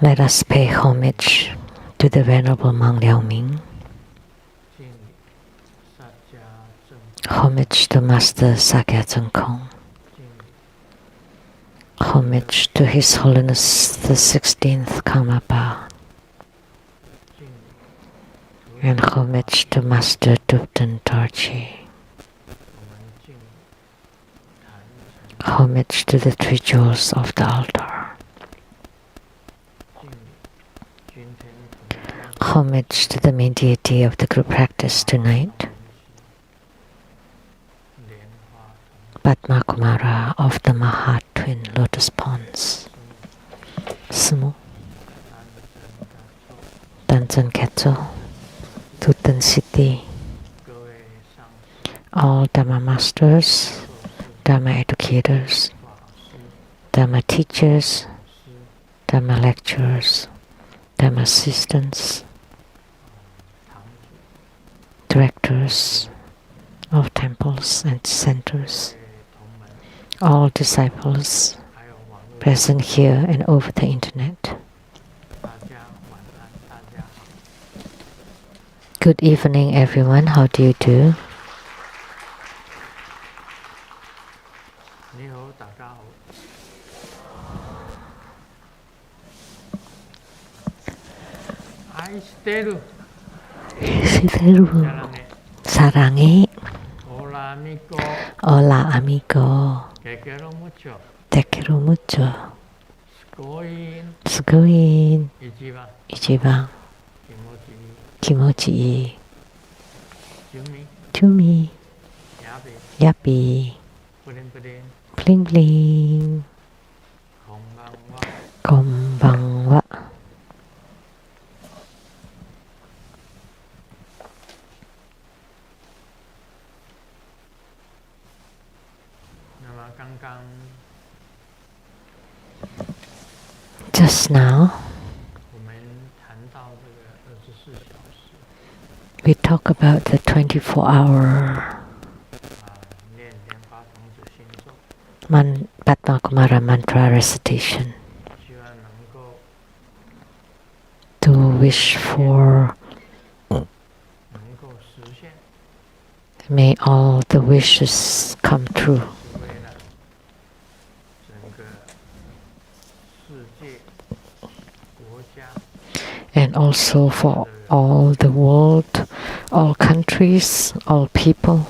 Let us pay homage to the Venerable Monk Liao Ming. Homage to Master Sakya Tsung Kong. Homage to His Holiness the 16th Karmapa. And homage to Master Dupten Dorji. Homage to the three jewels of the altar. Homage to the main deity of the group practice tonight, Padma Kumara of the Maha Twin Lotus Ponds, Sumo, Danzan Ketso, Tutan City, all Dharma masters, Dharma educators, Dharma teachers, Dharma lecturers, Dharma assistants, directors of temples and centers, all disciples present here and over the internet. Good evening, everyone. How do you do? Sideru. Saranghe. Hola amigo. Te quiero mucho. Sugoin. Ichiban. Kimochi ii. Tumi. Yappy. Bling bling. Konbanwa. Just now, we talk about the 24-hour Padma Kumara mantra recitation to wish for may all the wishes come true. And also for all the world, all countries, all people.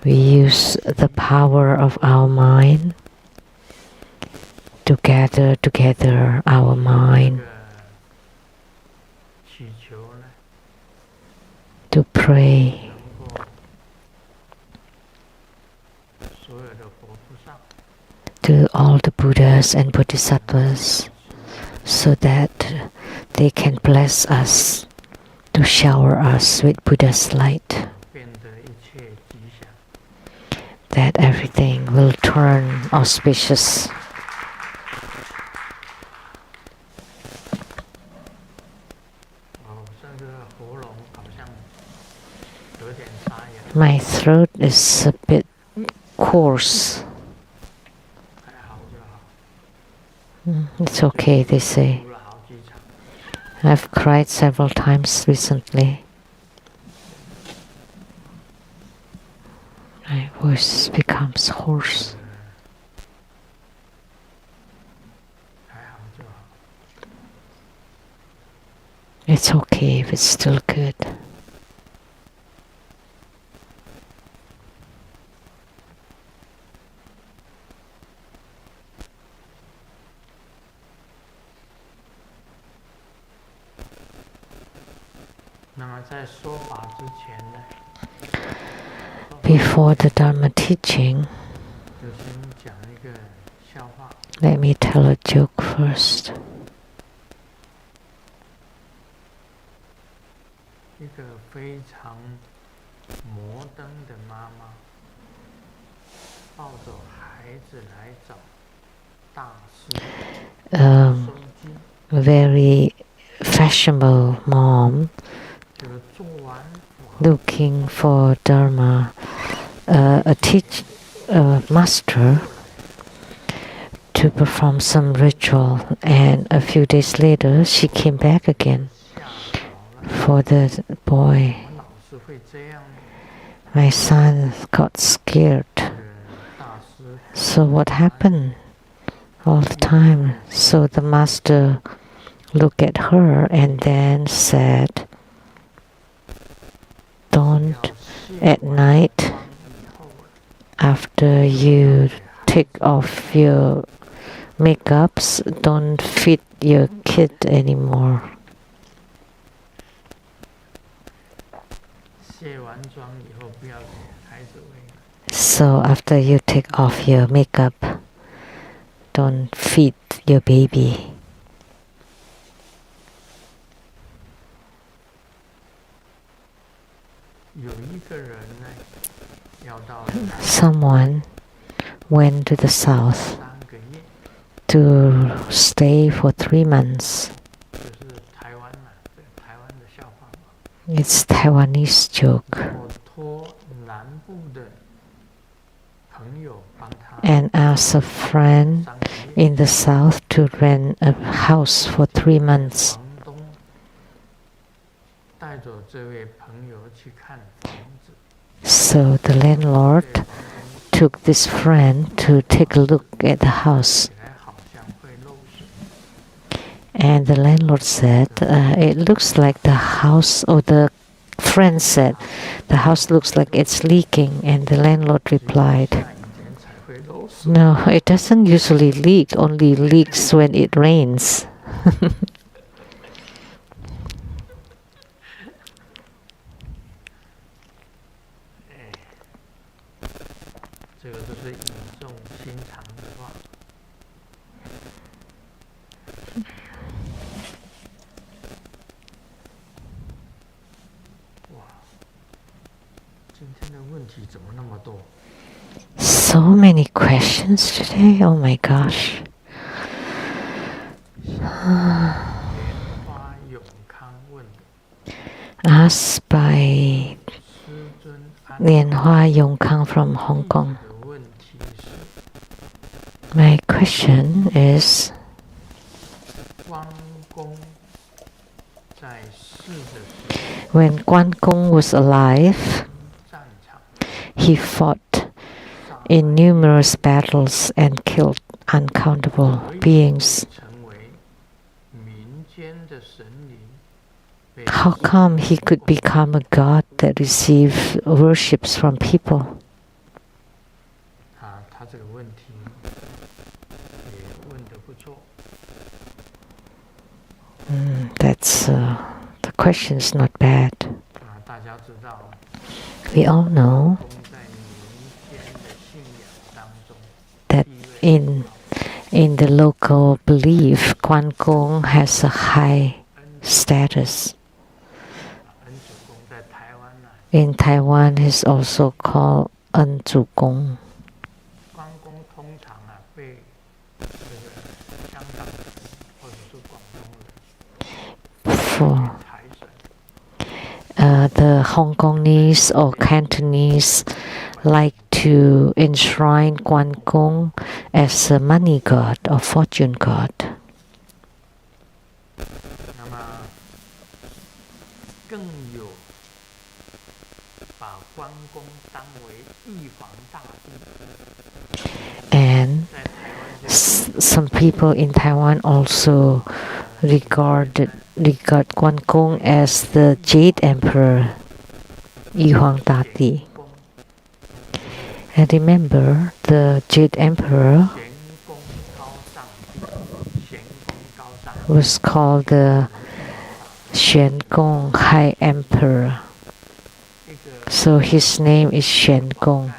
We use the power of our mind to gather together our mind to pray to all the Buddhas and Bodhisattvas so that they can bless us, to shower us with Buddha's light, that everything will turn auspicious. My throat is a bit coarse. It's okay, they say. I've cried several times recently. My voice becomes hoarse. It's okay if it's still good. Before the Dharma teaching, let me tell a joke first. Very fashionable mom looking for Dharma, a a master to perform some ritual, and a few days later she came back again for the boy. My son got scared. So what happened all the time? So the master looked at her and then said, don't at night, after you take off your makeups, don't feed your kid anymore. So after you take off your makeup, don't feed your baby. Someone went to the south to stay for 3 months. It's Taiwanese joke. And asked a friend in the south to rent a house for 3 months. So the landlord took this friend to take a look at the house. And the landlord said, it looks like the house, or the friend said, the house looks like it's leaking. And the landlord replied, no, it doesn't usually leak, only leaks when it rains. So many questions today, oh my gosh. Asked by Lian Hua Yong Kang from Hong Kong. My question is, when Guan Gong was alive, he fought in numerous battles and killed uncountable beings. How come he could become a god that received worships from people? That's the question is not bad. We all know that in the local belief, Guan Gong has a high status. In Taiwan, he's also called En Zu Gong. For the Hong Kongese or Cantonese like to enshrine Guan Gong as a money god or fortune god. And some people in Taiwan also regard Guan Gong as the Jade Emperor, Yi Huang Dati. And remember, the Jade Emperor was called the Shen Gong High Emperor. So his name is Shen Gong.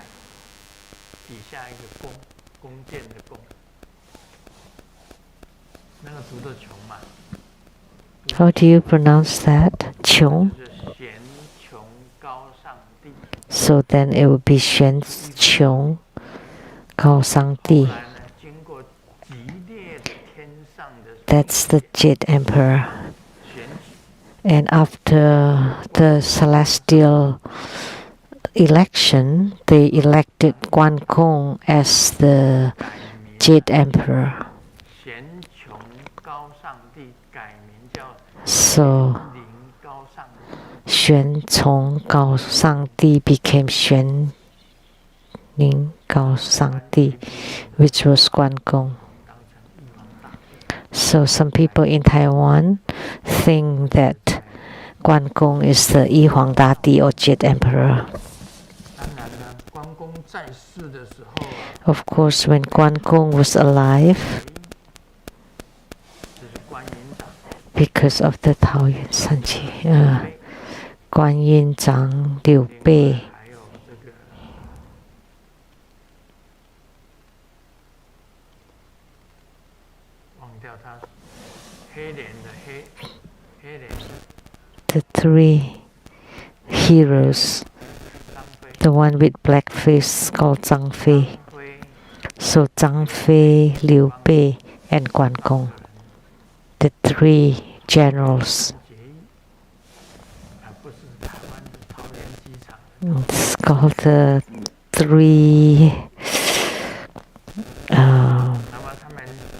How do you pronounce that? Qiong? So then it would be Shen Qiong Gao Sang Di. That's the Jade Emperor. And after the celestial election, they elected Guan Gong as the Jade Emperor. So Shen Ching Tze became Shen Ching Tze, which was Guan Gong. So some people in Taiwan think that Guan Gong is the Yi Huang Dadi or Jade Emperor. Of course, when Guan Gong was alive, because of the Taoyuan Sanji, Guan Yin Zhang, Liu Bei, the three heroes, the one with black face called Zhang Fei. So Zhang Fei, Liu Bei, and Guan Gong, the three generals. It's called the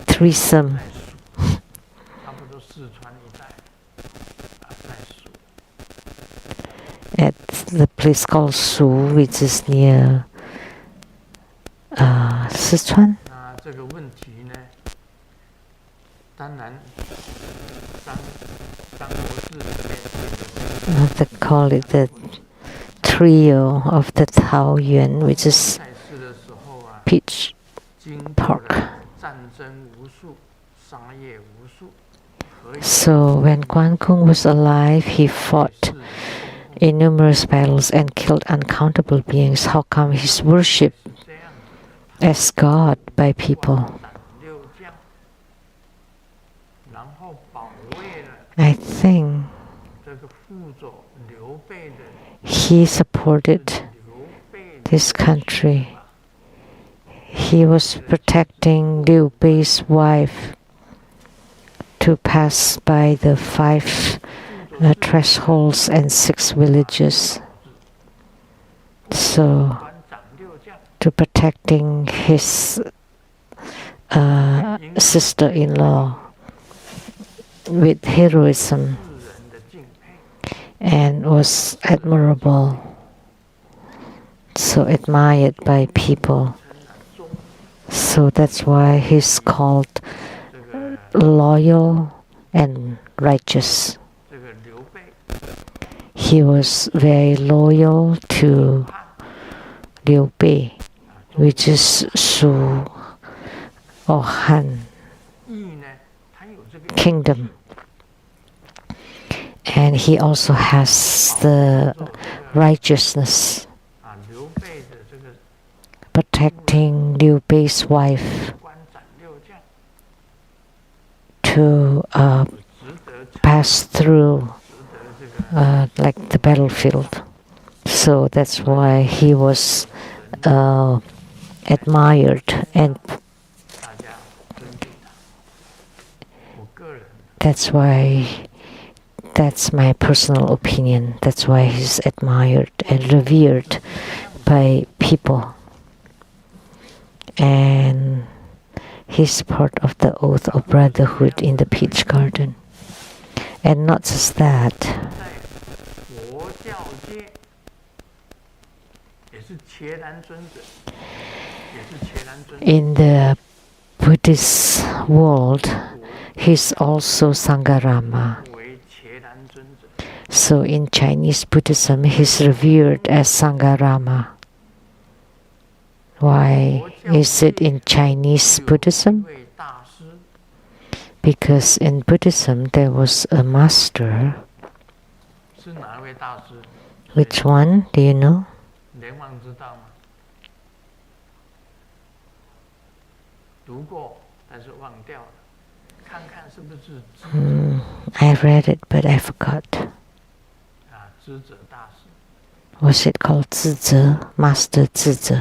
threesome. At the place called Su, which is near Sichuan. They call it the trio of the Taoyuan, which is peach pork. So when Guan Gong was alive, he fought in numerous battles and killed uncountable beings. How come he's worshipped as God by people? I think he supported this country. He was protecting Liu Bei's wife to pass by the 5 thresholds and 6 villages. So, to protecting his sister-in-law with heroism, and was admirable, so admired by people. So that's why he's called loyal and righteous. He was very loyal to Liu Bei, which is Shu or Han kingdom. And he also has the righteousness, protecting Liu Bei's wife to pass through like the battlefield. So that's why he was admired, and that's my personal opinion. That's why he's admired and revered by people. And he's part of the Oath of Brotherhood in the Peach Garden. And not just that, in the Buddhist world, he's also Sangharama. So in Chinese Buddhism, he's revered as Sangharama. Why is it in Chinese Buddhism? Because in Buddhism there was a master. Which one? Do you know? I read it, but I forgot. Was it called Tze Tze? Master Tze Tze.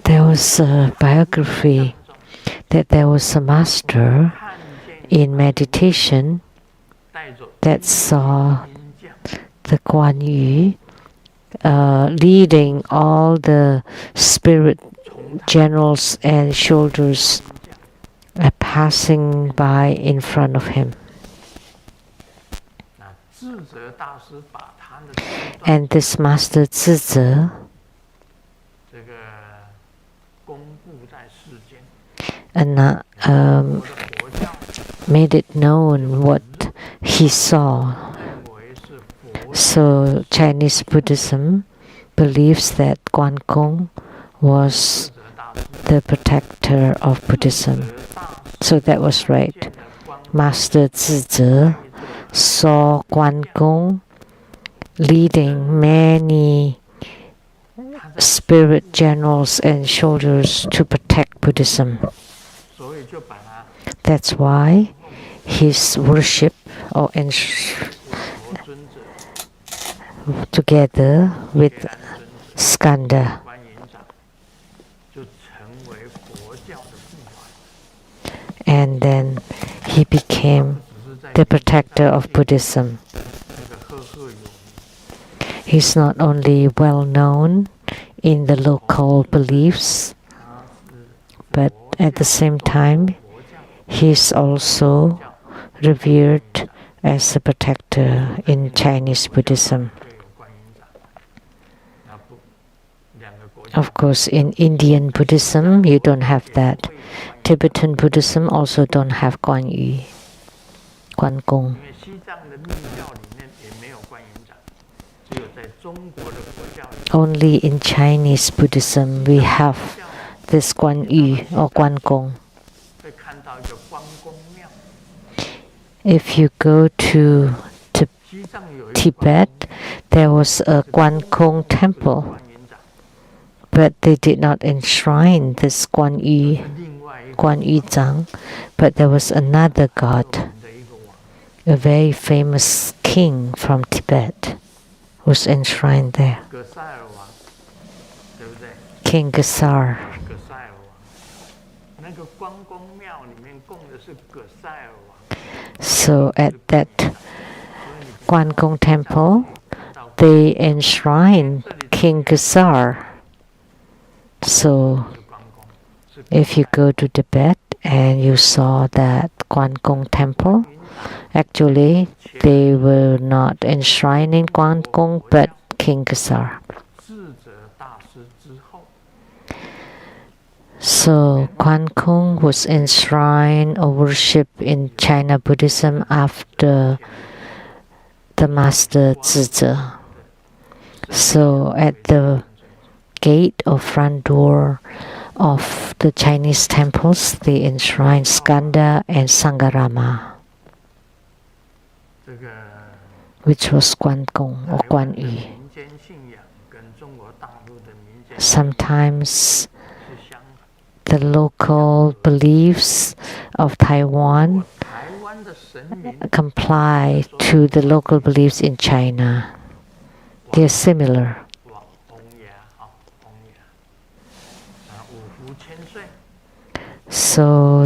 There was a biography that there was a master in meditation that saw the Guan Yu leading all the spirit generals and soldiers passing by in front of him. And this master Tze Tze made it known what he saw. So Chinese Buddhism believes that Guan Gong was the protector of Buddhism. So that was right. Master Tze Tze saw Guan Gong leading many spirit generals and soldiers to protect Buddhism. That's why his worship together with Skanda, and then he became the protector of Buddhism. He's not only well known in the local beliefs, but at the same time, he's also revered as a protector in Chinese Buddhism. Of course, in Indian Buddhism, you don't have that. Tibetan Buddhism also don't have Guan Yu, Guan Gong. Only in Chinese Buddhism we have this Guan Yu or Guan Gong. If you go to Tibet, there was a Guan Gong temple, but they did not enshrine this Guan Yu Zhang, but there was another god, a very famous king from Tibet, was enshrined there. King Gesar. So at that Guan Gong temple, they enshrined King Gesar. So if you go to Tibet and you saw that Guan Gong temple, actually they were not enshrining Guan Gong but King Gesar. So Guan Gong was enshrined or worshipped in China Buddhism after the Master Tze Tze. So at the gate or front door of the Chinese temples, they enshrine Skanda and Sangharama, which was Guan Gong or Guan Yu. Sometimes the local beliefs of Taiwan comply to the local beliefs in China. They are similar. So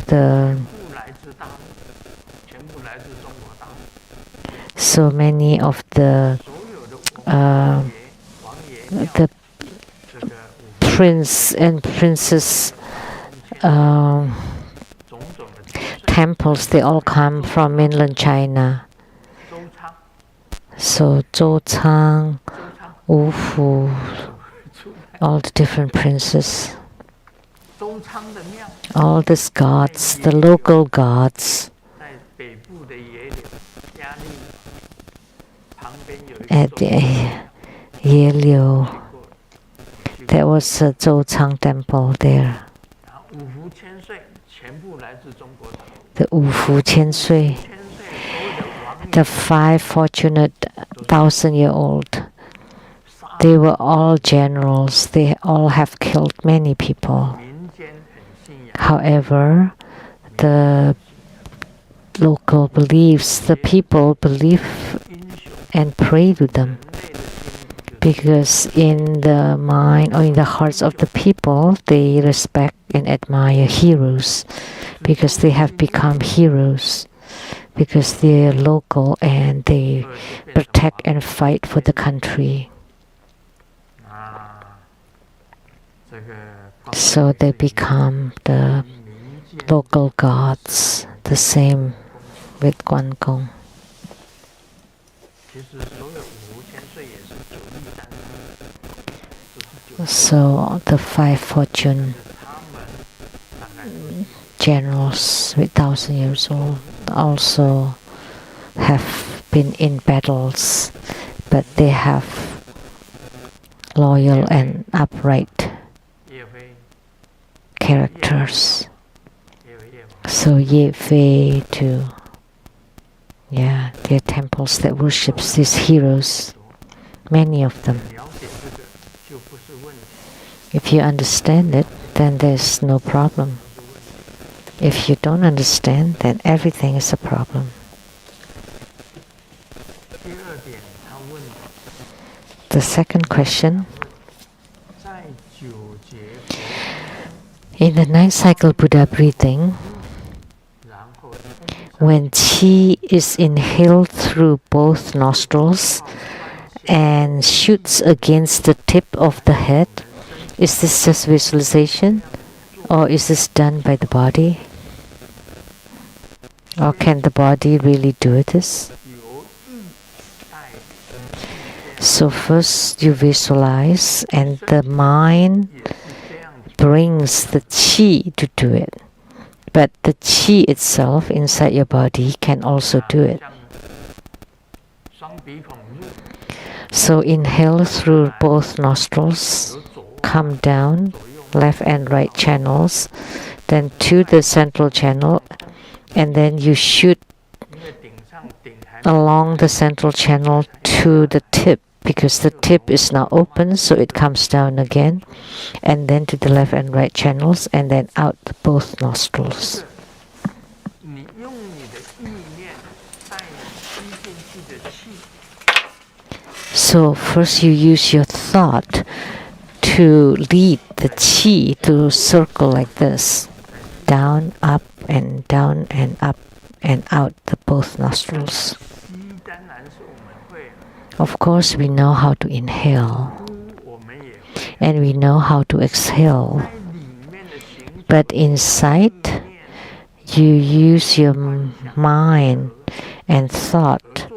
many of the prince and princess temples, they all come from mainland China. So Zhou Chang, Wu Fu, all the different princes, all these gods, the local gods. At Yeliu, there was a Zhou Chang temple there. The Wu Fu Qian Sui, the 5 fortunate 1,000-year-old. They were all generals. They all have killed many people. However, the local beliefs, the people believe and pray to them. Because in the mind or in the hearts of the people, they respect and admire heroes because they have become heroes, because they're local and they protect and fight for the country. So they become the local gods, the same with Guan Gong. So the 5 fortune generals with 1,000 years old also have been in battles, but they have loyal and upright characters. So Ye Fei too. Yeah, there are temples that worships these heroes, many of them. If you understand it, then there's no problem. If you don't understand, then everything is a problem. The second question. In the 9th cycle Buddha breathing, when qi is inhaled through both nostrils and shoots against the tip of the head, is this just visualization, or is this done by the body? Or can the body really do this? So first you visualize, and the mind brings the qi to do it. But the qi itself inside your body can also do it. So inhale through both nostrils, come down, left and right channels, then to the central channel, and then you shoot along the central channel to the tip, because the tip is now open, so it comes down again, and then to the left and right channels, and then out both nostrils. So first you use your thought to lead the qi to circle like this, down, up, and down, and up, and out the both nostrils. Of course, we know how to inhale, and we know how to exhale. But inside, you use your mind and thought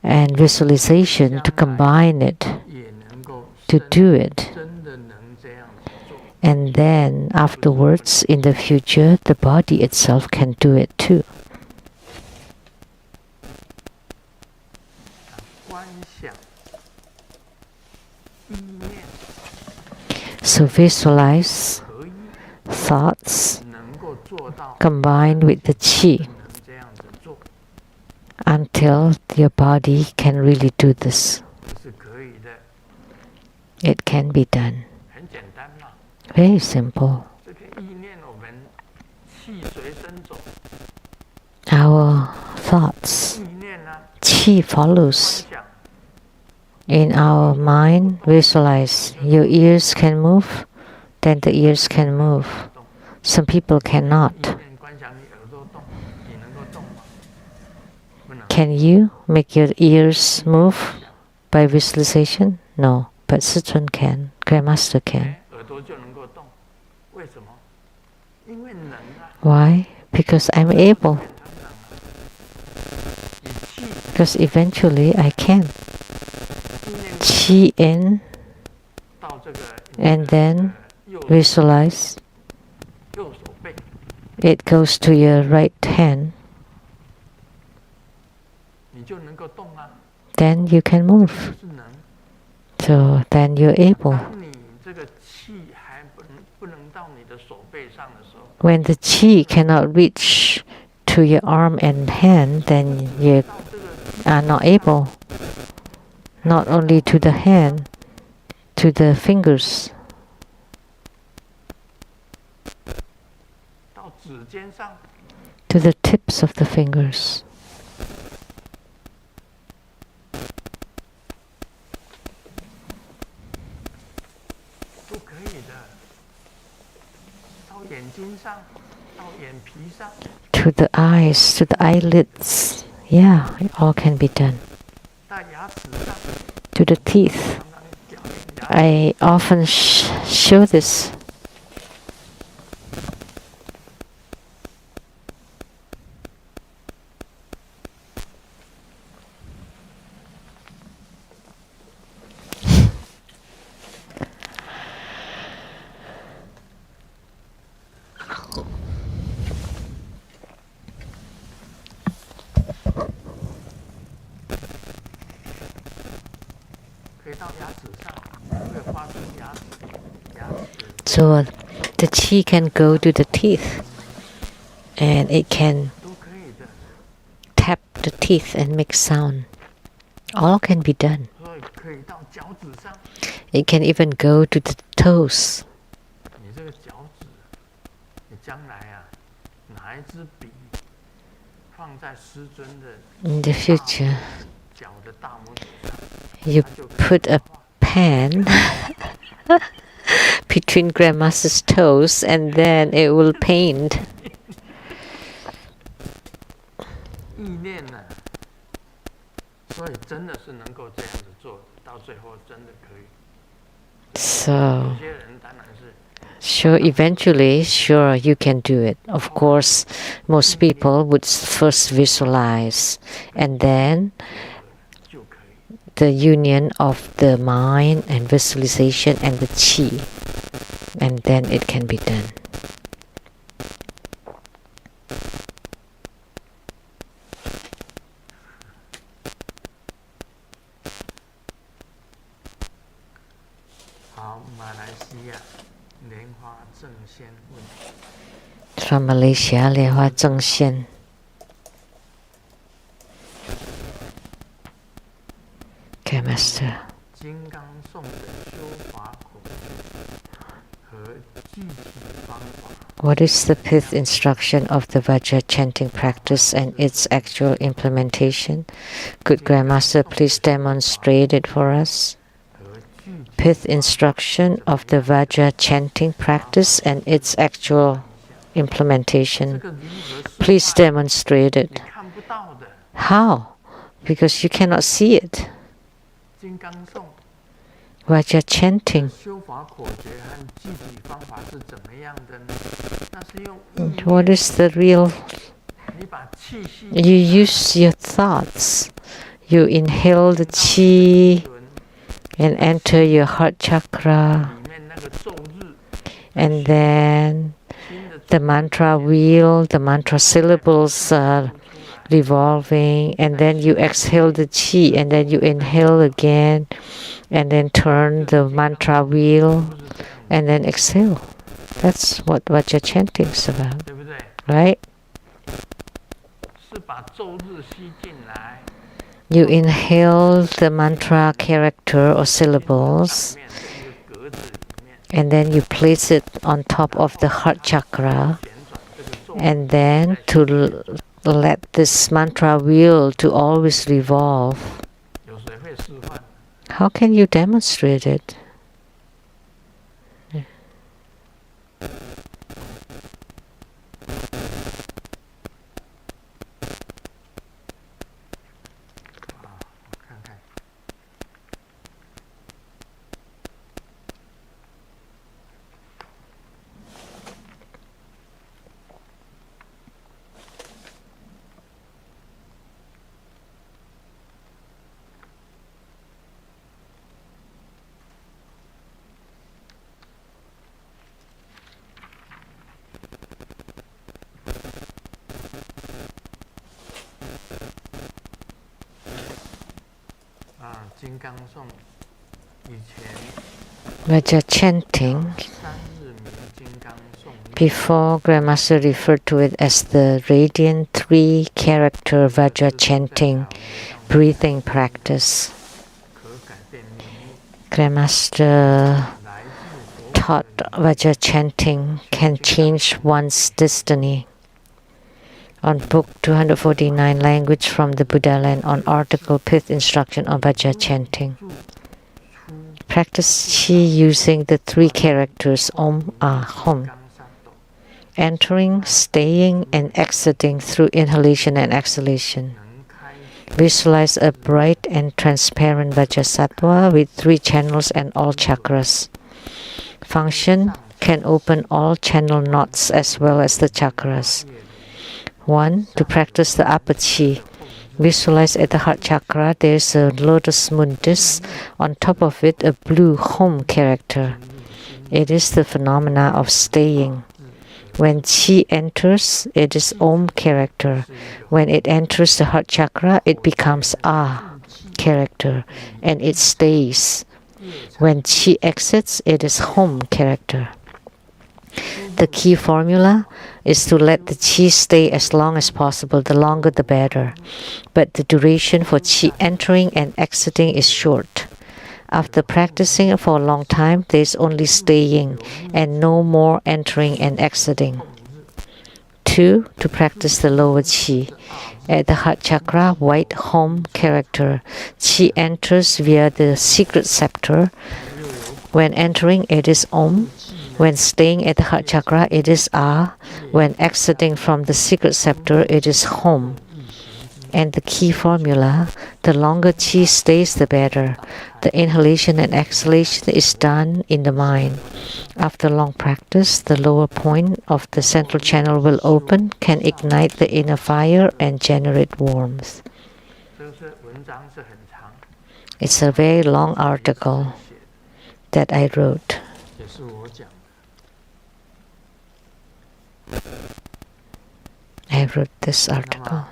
and visualization to combine it, to do it. And then afterwards, in the future, the body itself can do it too. So visualize thoughts combined with the qi until your body can really do this. It can be done. Very simple. Our thoughts, qi follows. In our mind, visualize your ears can move, then the ears can move. Some people cannot. Can you make your ears move by visualization? No, but Sichuan can, Grandmaster can. Why? Because I'm able. Because eventually I can. Qi in, and then visualize. It goes to your right hand. Then you can move. So then you're able. When the qi cannot reach to your arm and hand, then you are not able. Not only to the hand, to the fingers. To the tips of the fingers. to the eyes, to the eyelids. Yeah, it all can be done. To the teeth. I often show this. So the qi can go to the teeth and it can tap the teeth and make sound. All can be done. It can even go to the toes. In the future, you put a pen between Grandmaster's toes and then it will paint. So, sure, eventually, sure, you can do it. Of course, most people would first visualize and then the union of the mind and visualization and the qi, and then it can be done. From Malaysia, Lian Hua Zheng Xian. Okay, Master. What is the fifth instruction of the Vajra chanting practice and its actual implementation? Could Grandmaster please demonstrate it for us? Fifth instruction of the Vajra chanting practice and its actual implementation. Please demonstrate it. How? Because you cannot see it. Vajra chanting. What is the real? You use your thoughts. You inhale the qi and enter your heart chakra, and then the mantra wheel, the mantra syllables are revolving, and then you exhale the qi, and then you inhale again, and then turn the mantra wheel, and then exhale. That's what Vajra chanting is about, right? You inhale the mantra character or syllables, and then you place it on top of the heart chakra, and then to let this mantra wheel to always revolve. How can you demonstrate it? Vajra chanting, before Grandmaster referred to it as the radiant 3-character Vajra chanting breathing practice. Grandmaster taught Vajra chanting can change one's destiny. On book 249, Language from the Buddha Land, on article 5th instruction on Vajra chanting. Practice qi using the 3 characters Om, Ah, Hum. entering, staying, and exiting through inhalation and exhalation. Visualize a bright and transparent Vajrasattva with 3 channels and all chakras. Function can open all channel knots as well as the chakras. 1. To practice the upper chi. Visualize at the heart chakra there is a lotus mundus, on top of it a blue home character. It is the phenomena of staying. When chi enters, it is Om character. When it enters the heart chakra, it becomes A character, and it stays. When chi exits, it is Hom character. The key formula is to let the chi stay as long as possible, the longer the better. But the duration for chi entering and exiting is short. After practicing for a long time, there is only staying and no more entering and exiting. 2. To practice the lower chi. At the heart chakra, white home character, chi enters via the secret scepter. When entering, it is Om. When staying at the heart chakra, it is A. When exiting from the secret scepter, it is Hom. And the key formula, the longer chi stays, the better. The inhalation and exhalation is done in the mind. After long practice, the lower point of the central channel will open, can ignite the inner fire and generate warmth. It's a very long article that I wrote. I wrote this article.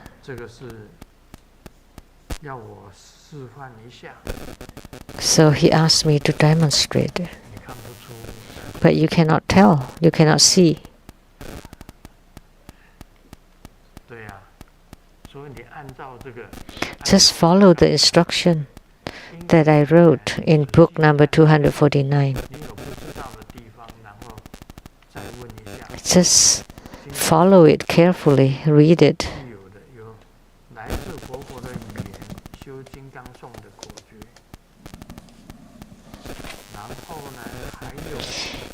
So he asked me to demonstrate it. But you cannot tell, you cannot see. Just follow the instruction that I wrote in book number 249. Just follow it carefully, read it.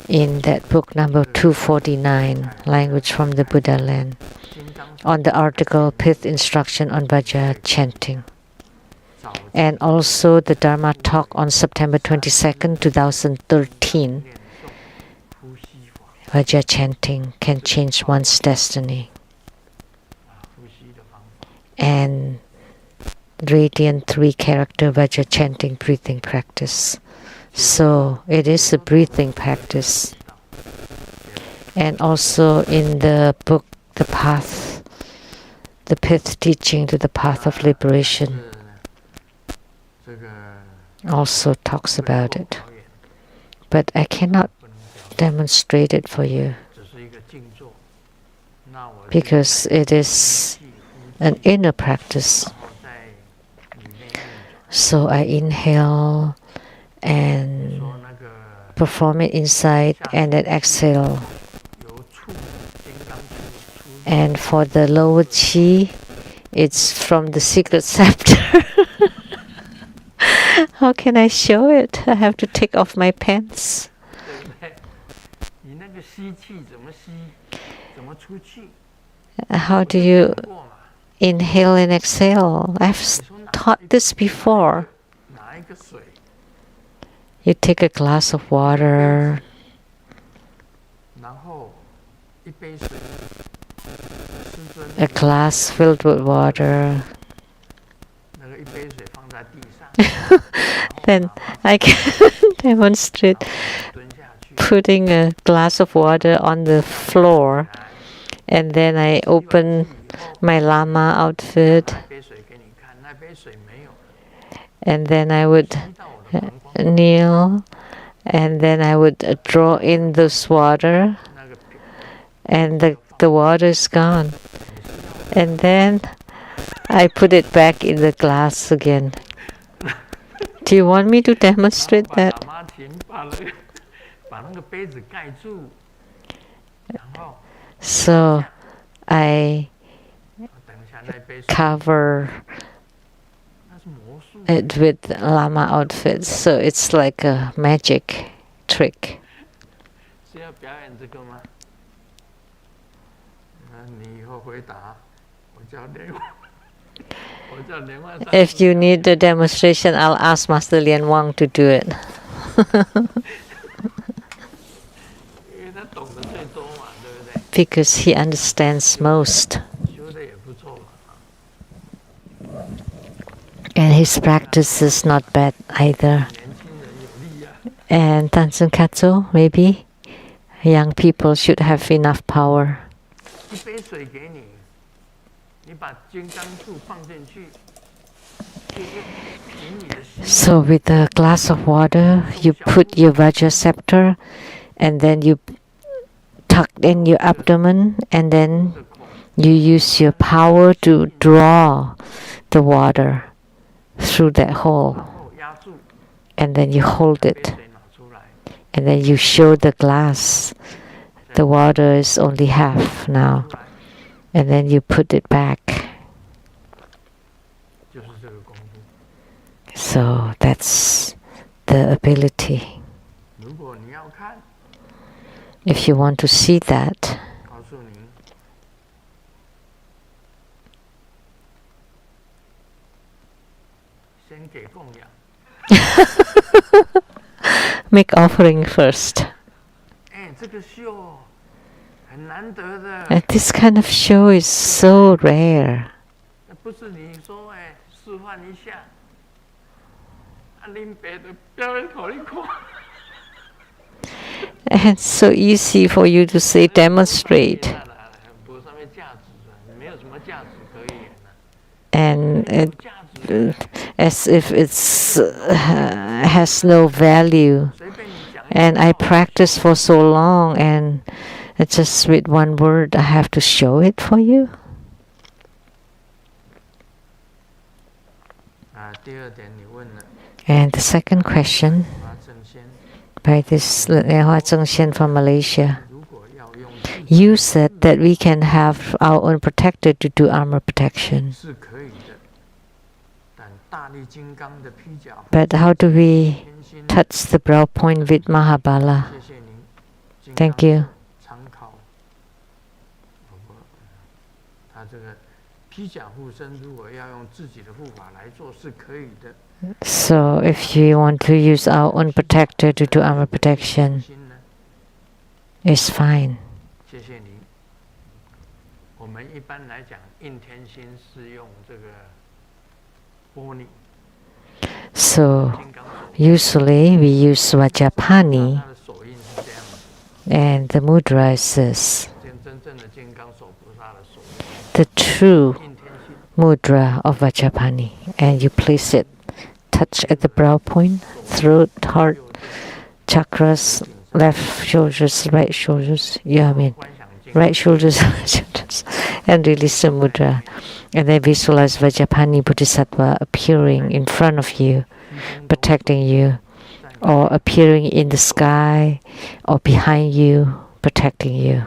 In that book number 249, Language from the Buddha Land, on the article Pith Instruction on Vajra Chanting, and also the Dharma talk on September 22nd, 2013. Vajra chanting can change one's destiny. And Radiant 3-character Vajra chanting breathing practice. So it is a breathing practice. And also in the book, The Path, the Pith Teaching to the Path of Liberation, also talks about it. But I cannot demonstrate it for you because it is an inner practice. So I inhale and perform it inside and then exhale. And for the lower chi, it's from the secret scepter. How can I show it? I have to take off my pants. How do you inhale and exhale? I've taught this before. You take a glass of water, a glass filled with water. Then I can demonstrate putting a glass of water on the floor, and then I open my Lama outfit, and then I would kneel, and then I would draw in this water, and the water is gone, and then I put it back in the glass again. Do you want me to demonstrate that? So I cover it with Lama outfits, so it's like a magic trick. If you need the demonstration, I'll ask Master Lian Wang to do it. Because he understands most. And his practice is not bad either. And Tansen Katsu, maybe young people should have enough power. So with a glass of water, you put your Vajra scepter, and then you tuck in your abdomen, and then you use your power to draw the water through that hole. And then you hold it. And then you show the glass. The water is only half now. And then you put it back. So that's the ability. If you want to see that, make offering first. And this kind of show is so rare. And so easy for you to say demonstrate. And as if it's has no value. And I practiced for so long, and just with one word I have to show it for you. And the second question by this Hua Zheng Xian from Malaysia. You said that we can have our own protector to do armor protection. But how do we touch the brow point with Mahabala? Thank you. So if you want to use our own protector to do armor protection, it's fine. So usually we use Vajrapani, and the mudra is this. The true mudra of Vajrapani, and you place it, touch at the brow point, throat, heart, chakras, left shoulders, right shoulders. Right shoulders, and release the mudra. And then visualize Vajrapani Bodhisattva appearing in front of you, protecting you, or appearing in the sky, or behind you, protecting you.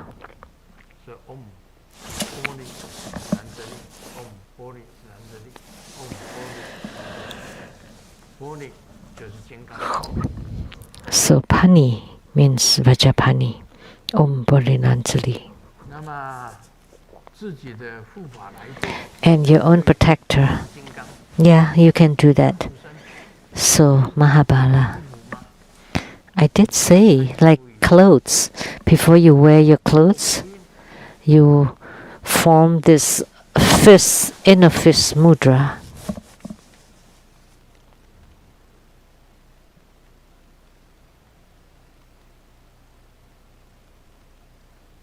So Pani means Vajrapani. Om Bodhinanjali. And your own protector. Yeah, you can do that. So Mahabala. I did say, like clothes, before you wear your clothes, you form this fist, inner fist mudra.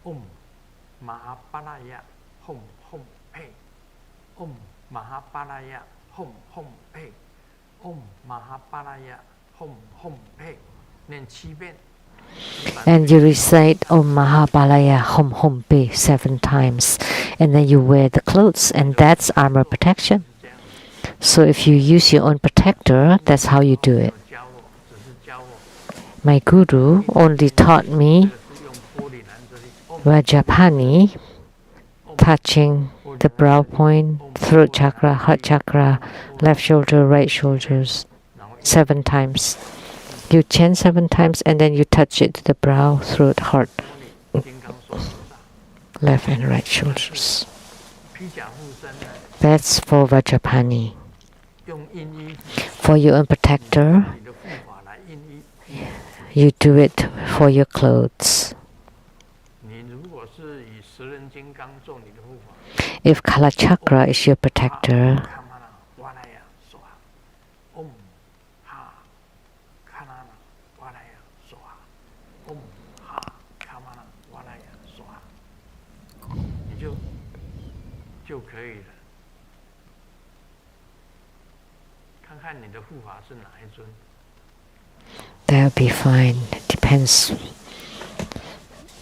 Om Mahaparaya Hom Hom Pe. Om Mahaparaya Hom Hom Pe. Om Mahaparaya Hom Hom Pe. 念7遍. And you recite Om Mahabalaya Hom Hom Pe 7 times. And then you wear the clothes, and that's armor protection. So if you use your own protector, that's how you do it. My guru only taught me Vajrapani, touching the brow point, throat chakra, heart chakra, left shoulder, right shoulders, 7 times. You chant 7 times, and then you touch it to the brow, throat, heart. left and right shoulders. 披甲护身呢， That's for Vajrapani. 用印衣 For your own protector, 你的护法来印衣。 you do it for your clothes. 你如果是以十人金刚做你的护法， If Kala Chakra is your protector, 卡玛那瓦莱呀梭哈，嗡哈卡那那瓦莱呀梭哈，嗡哈卡玛那瓦莱呀梭哈，你就可以了。看看你的护法是哪一尊。 that'll be fine. It depends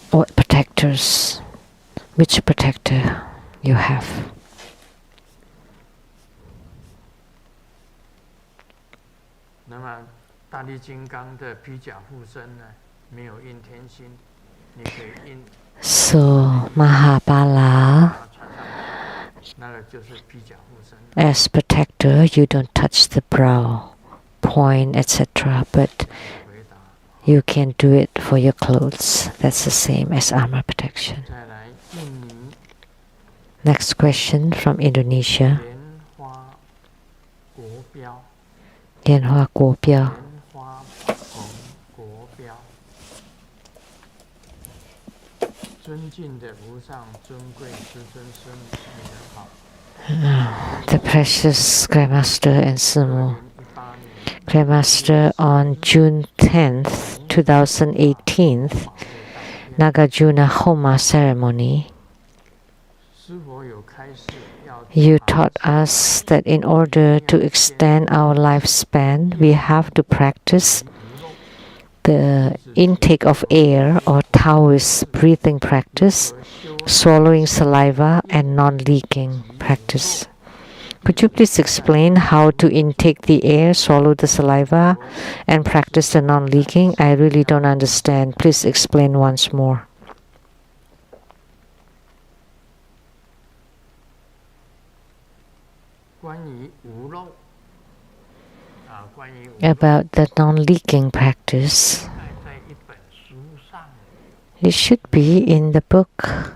what protectors, which protector you have. 那么大力金刚的披甲护身呢，没有印天心，你可以印 So Mahabala, 穿上去，那个就是披甲护身。 as protector, you don't touch the brow, point, etc. But 回答。 you can do it for your clothes. That's the same as armor protection. 再来，印尼 Next question from Indonesia. 莲花国标， Lianhua Guobiao. 莲花红国标，尊敬的无上尊贵师尊师母，你们好。 The precious Grandmaster and Sumo. 2018年 Grandmaster on June 10th, 2018, Nagarjuna Homa ceremony. 师佛有开示要 You taught us that in order to extend our lifespan, we have to practice the intake of air or Taoist breathing practice, swallowing saliva, and non-leaking practice. Could you please explain how to intake the air, swallow the saliva, and practice the non-leaking? I really don't understand. Please explain once more. 关于无漏啊，关于无漏 About the non-leaking practice, 在一本书上， it should be in the book,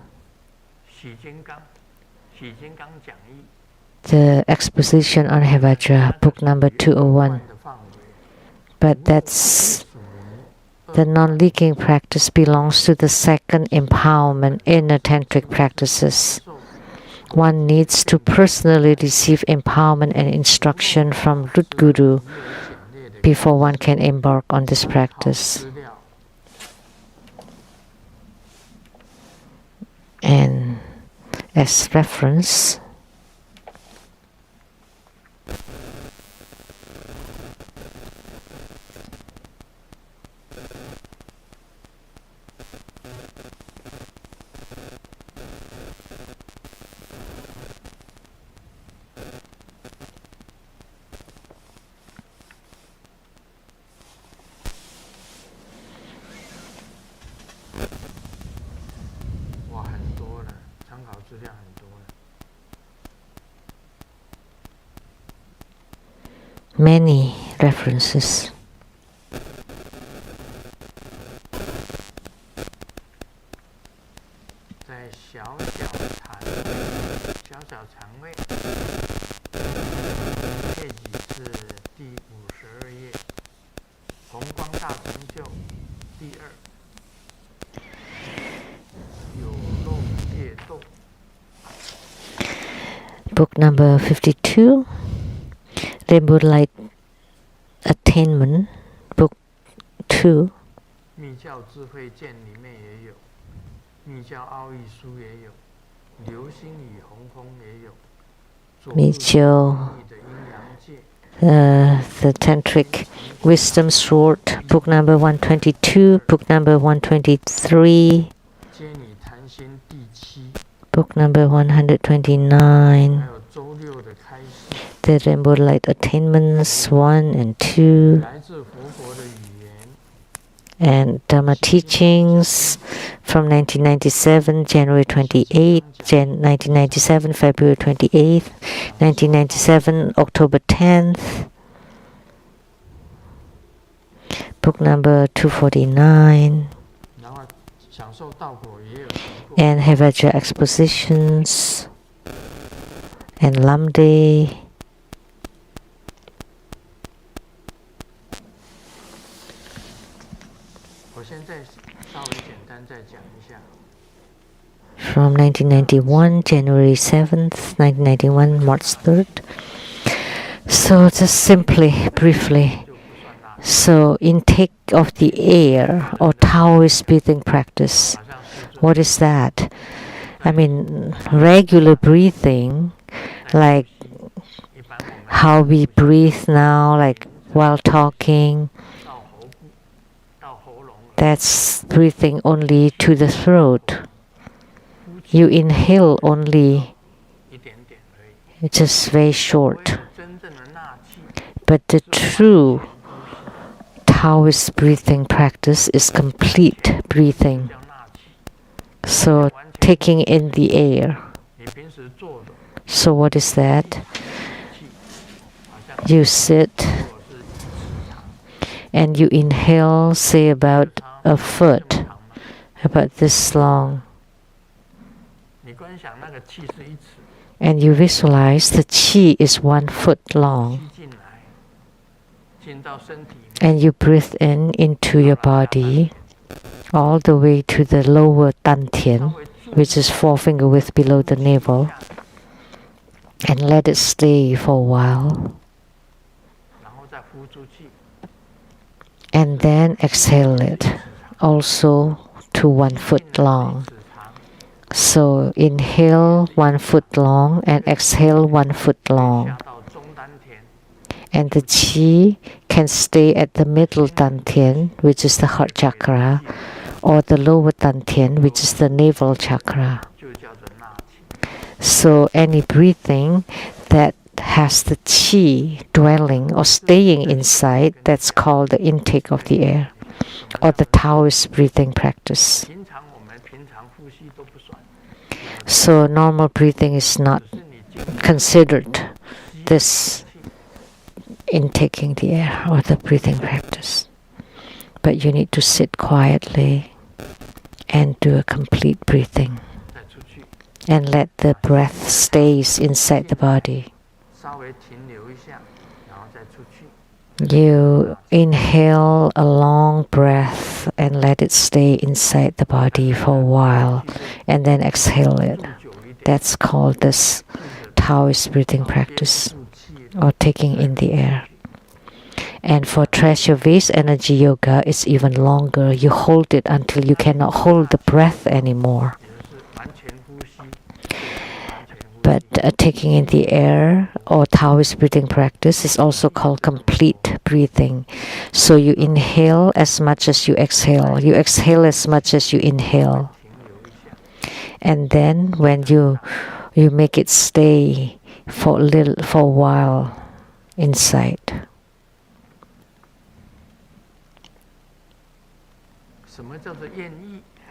喜金刚讲义 the exposition on Hevajra, book number 201. 的范围， But that's 属于 the non-leaking practice belongs to the second empowerment inner tantric practices. One needs to personally receive empowerment and instruction from Root Guru before one can embark on this practice. 资料 And as reference, many references. 在小肠胃配几是第52页，红光大成就第2，有漏业动。 Book number 52, Rainbow Light Attainment, Book 2. 密教智慧鉴里面也有，密教奥义书也有，流星与红风也有，密教的阴阳界。 The Tantric Wisdom Sword, book number 122, book number 123, 接你谈心第7， book number 129, 还有周6的开示， the Rainbow Light Attainments 1 and 2, 来自佛国的语言， and Dharma Teachings from 1997, January 28th, 1997, February 28th, 1997, October 10th, book number 249. 然后享受道果也有成果。and Hevajra expositions and Lamdre. From 1991, January 7th, 1991, March 3rd. So just simply, briefly, so intake of the air or Taoist breathing practice. What is that? I mean, regular breathing, like how we breathe now, like while talking, that's breathing only to the throat. You inhale only, just very short. But the true Taoist breathing practice is complete breathing. So taking in the air. So what is that? You sit and you inhale, say about a foot, about this long. And you visualize the qi is 1 foot long. And you breathe in into your body all the way to the lower dantian, which is 4-finger width below the navel, and let it stay for a while. And then exhale it, also to 1 foot long. So inhale 1 foot long and exhale 1 foot long. And the qi can stay at the middle dantian, which is the heart chakra, or the lower dantian, which is the navel chakra. So any breathing that has the qi dwelling or staying inside, that's called the intake of the air, or the Taoist breathing practice. So normal breathing is not considered this intaking the air or the breathing practice. But you need to sit quietly and do a complete breathing and let the breath stays inside the body. You inhale a long breath and let it stay inside the body for a while and then exhale it. That's called this Taoist breathing practice, or taking in the air. And for treasure vase energy yoga, it's even longer. You hold it until you cannot hold the breath anymore. But taking in the air or Taoist breathing practice is also called complete breathing. So you inhale as much as you exhale. You exhale as much as you inhale. And then when you make it stay for a while inside.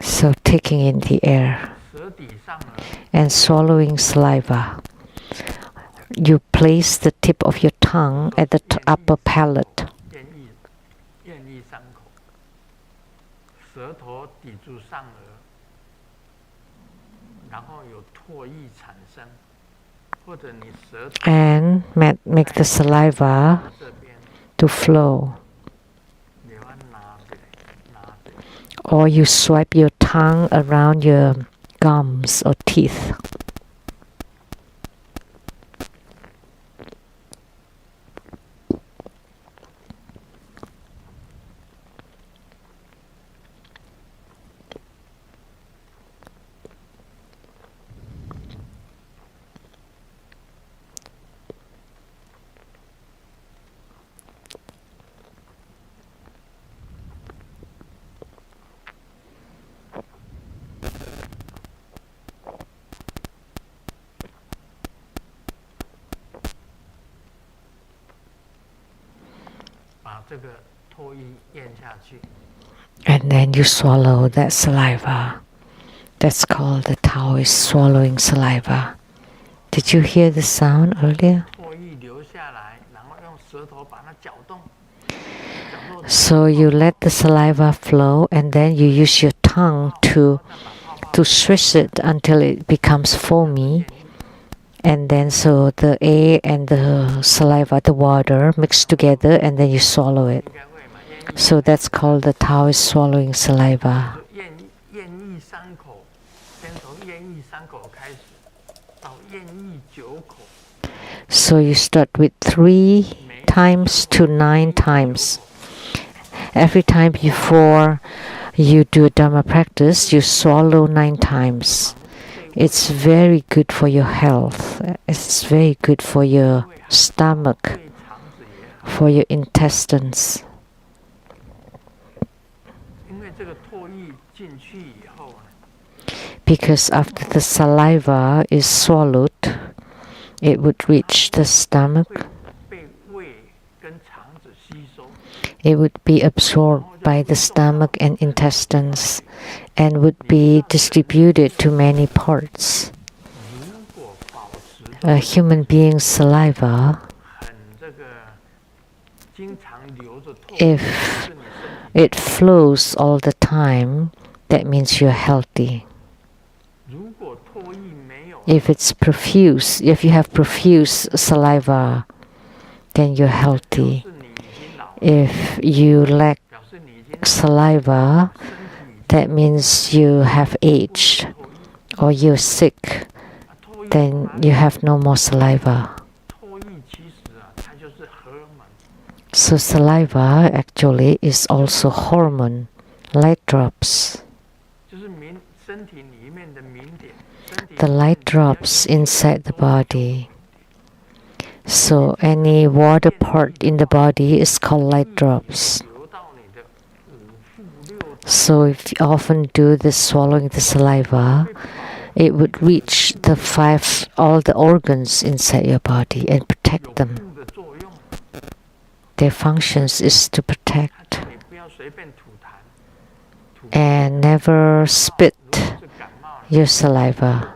So taking in the air and swallowing saliva. You place the tip of your tongue at the upper palate. And make the saliva to flow. Or you swipe your tongue around your gums or teeth. And then you swallow that saliva. That's called the Taoist swallowing saliva. Did you hear the sound earlier? So you let the saliva flow and then you use your tongue to to swish it until it becomes foamy. And then so the air and the saliva, the water mix together, and then you swallow it. So that's called the Taoist swallowing saliva. So you start with 3 times to 9 times. Every time before you do a Dharma practice, you swallow 9 times. It's very good for your health. It's very good for your stomach, for your intestines. Because after the saliva is swallowed, it would reach the stomach. It would be absorbed by the stomach and intestines and would be distributed to many parts. A human being's saliva, if it flows all the time, that means you're healthy. If it's profuse, if you have profuse saliva, then you're healthy. If you lack saliva, that means you have aged or you're sick, then you have no more saliva. So saliva actually is also hormone, light drops. The light drops inside the body. So any water part in the body is called light drops. So if you often do this swallowing the saliva, it would reach all the organs inside your body and protect them. Their functions is to protect and never spit your saliva.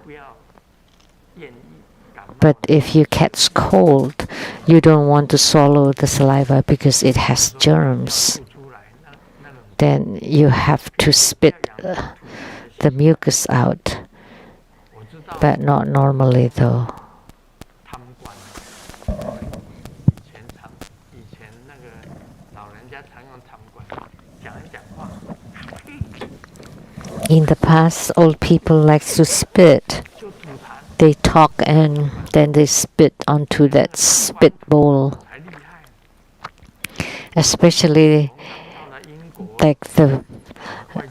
But if you catch cold, you don't want to swallow the saliva because it has germs. Then you have to spit the mucus out, but not normally though. In the past, old people like to spit. They talk and then they spit onto that spit bowl. Especially like the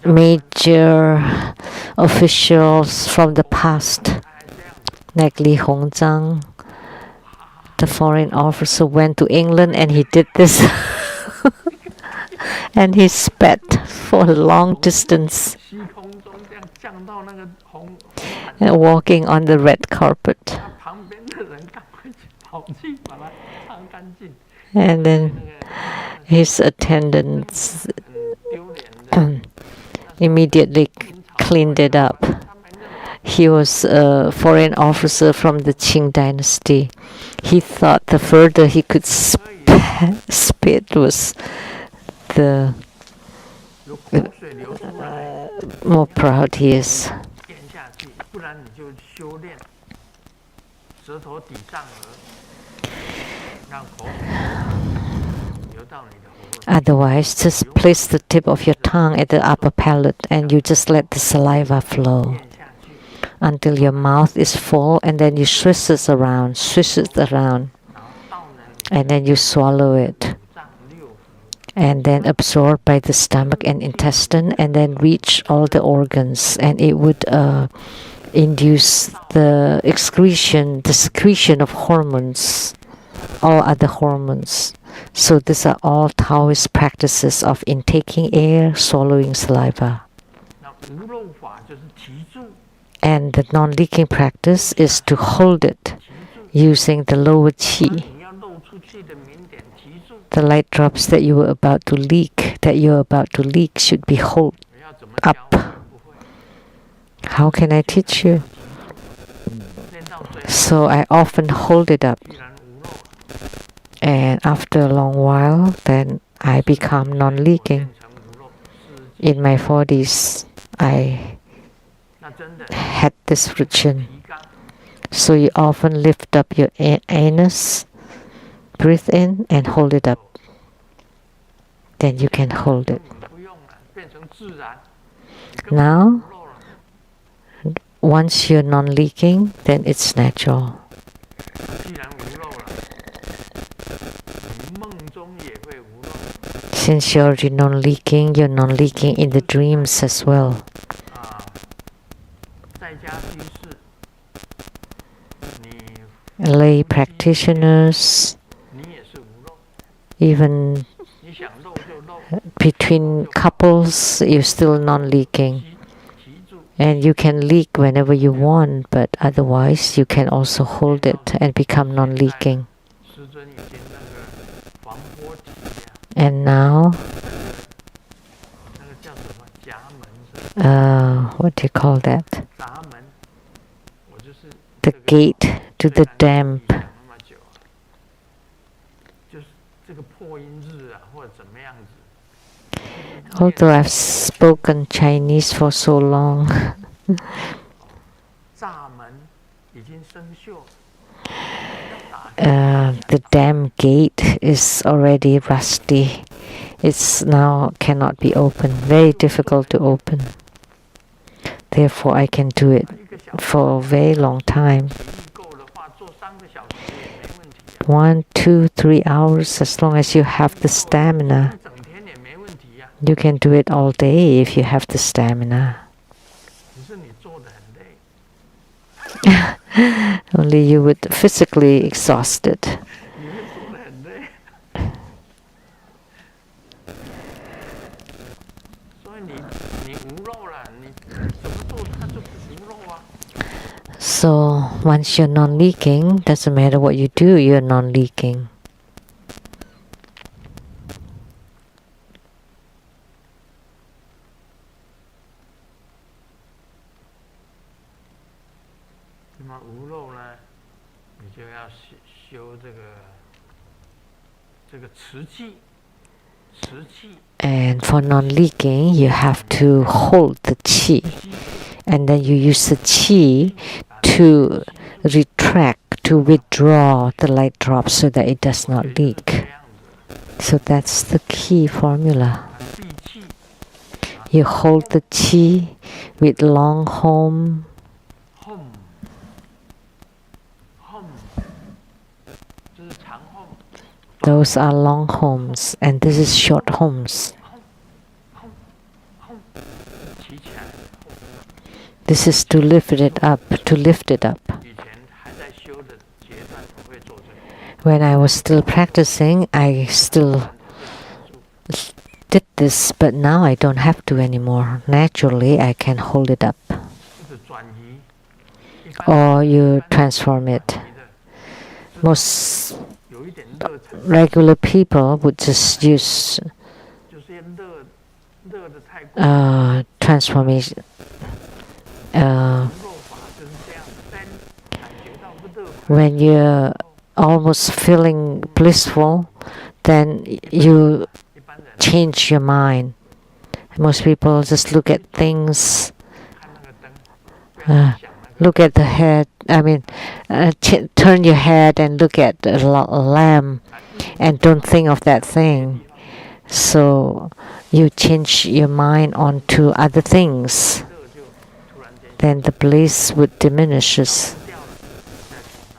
major officials from the past, like Li Hongzhang, the foreign officer, went to England and he did this. And he spat for a long distance. And walking on the red carpet. And then his attendants immediately cleaned it up. He was a foreign officer from the Qing dynasty. He thought the further he could spit was the more proud he is. Otherwise, just place the tip of your tongue at the upper palate and you just let the saliva flow until your mouth is full, and then you swish it around, and then you swallow it. And then absorbed by the stomach and intestine, and then reach all the organs, and it would induce the secretion of hormones, all other hormones. So these are all Taoist practices of intaking air, swallowing saliva. And the non-leaking practice is to hold it using the lower qi. The light drops that you're about to leak should be held up. How can I teach you? So I often hold it up. And after a long while, then I become non-leaking. In my 40s, I had this friction. So you often lift up your anus, breathe in and hold it up. Then you can hold it. Now, once you're non-leaking, then it's natural. Since you're already non-leaking, you're non-leaking in the dreams as well. Lay practitioners, even between couples, you're still non-leaking. And you can leak whenever you want, but otherwise you can also hold it and become non-leaking. And now, what do you call that? The gate to the damp. Although I've spoken Chinese for so long, the damn gate is already rusty. It's now cannot be opened. Very difficult to open. Therefore, I can do it for a very long time. 1, 2, 3 hours, as long as you have the stamina. You can do it all day if you have the stamina. Only you would physically exhausted. So once you're non-leaking, doesn't matter what you do, you're non-leaking. And for non-leaking, you have to hold the qi. And then you use the qi to retract, to withdraw the light drop so that it does not leak. So that's the key formula. You hold the qi with long home. Those are long homes, and this is short homes. This is to lift it up, to lift it up. When I was still practicing, I still did this, but now I don't have to anymore. Naturally, I can hold it up. Or you transform it. Most regular people would just use transformation. When you're almost feeling blissful, then you change your mind. Most people just look at things, look at the head. Turn your head and look at the lamb and don't think of that thing. So you change your mind onto other things. Then the bliss would diminishes.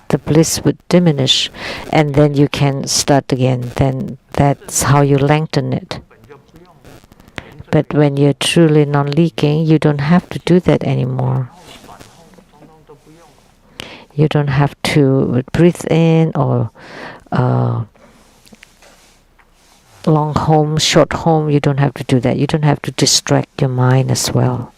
The bliss would diminish, and then you can start again. Then that's how you lengthen it. But when you're truly non-leaking, you don't have to do that anymore. You don't have to breathe in or long home, short home. You don't have to do that. You don't have to distract your mind as well.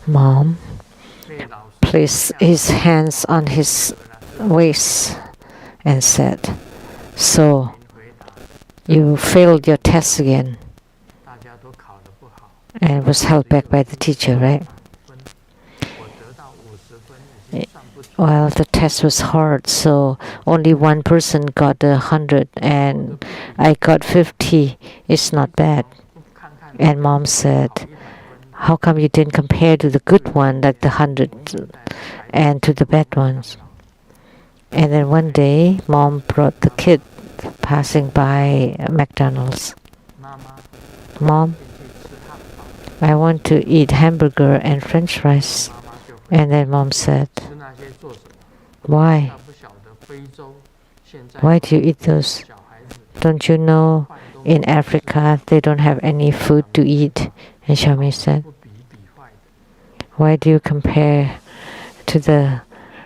Mom 被老师 placed his hands on his waist and said, "So 回答， you failed your test again," 大家都考得不好， and was held back by the teacher, right? 分，我得到50分已经算不错， Well, the test was hard, so only one person got 100 and I got 50. It's not bad. 看看 And Mom said, 100分， "How come you didn't compare to the good one, like the 100, 在孩子 and to the bad ones?" And then one day, Mom brought the kid passing by McDonald's. 妈妈 "Mom, 进去吃汉堡， I want to eat hamburger and French fries." 妈妈就会 And then Mom said, 吃那些做什么？ "Why? 她不晓得非洲现在 Why do you eat those? 小孩子 Don't you know 饭都没 in Africa they don't have any food to eat?" And Xiaoming said, 不比坏的， "Why do you compare to the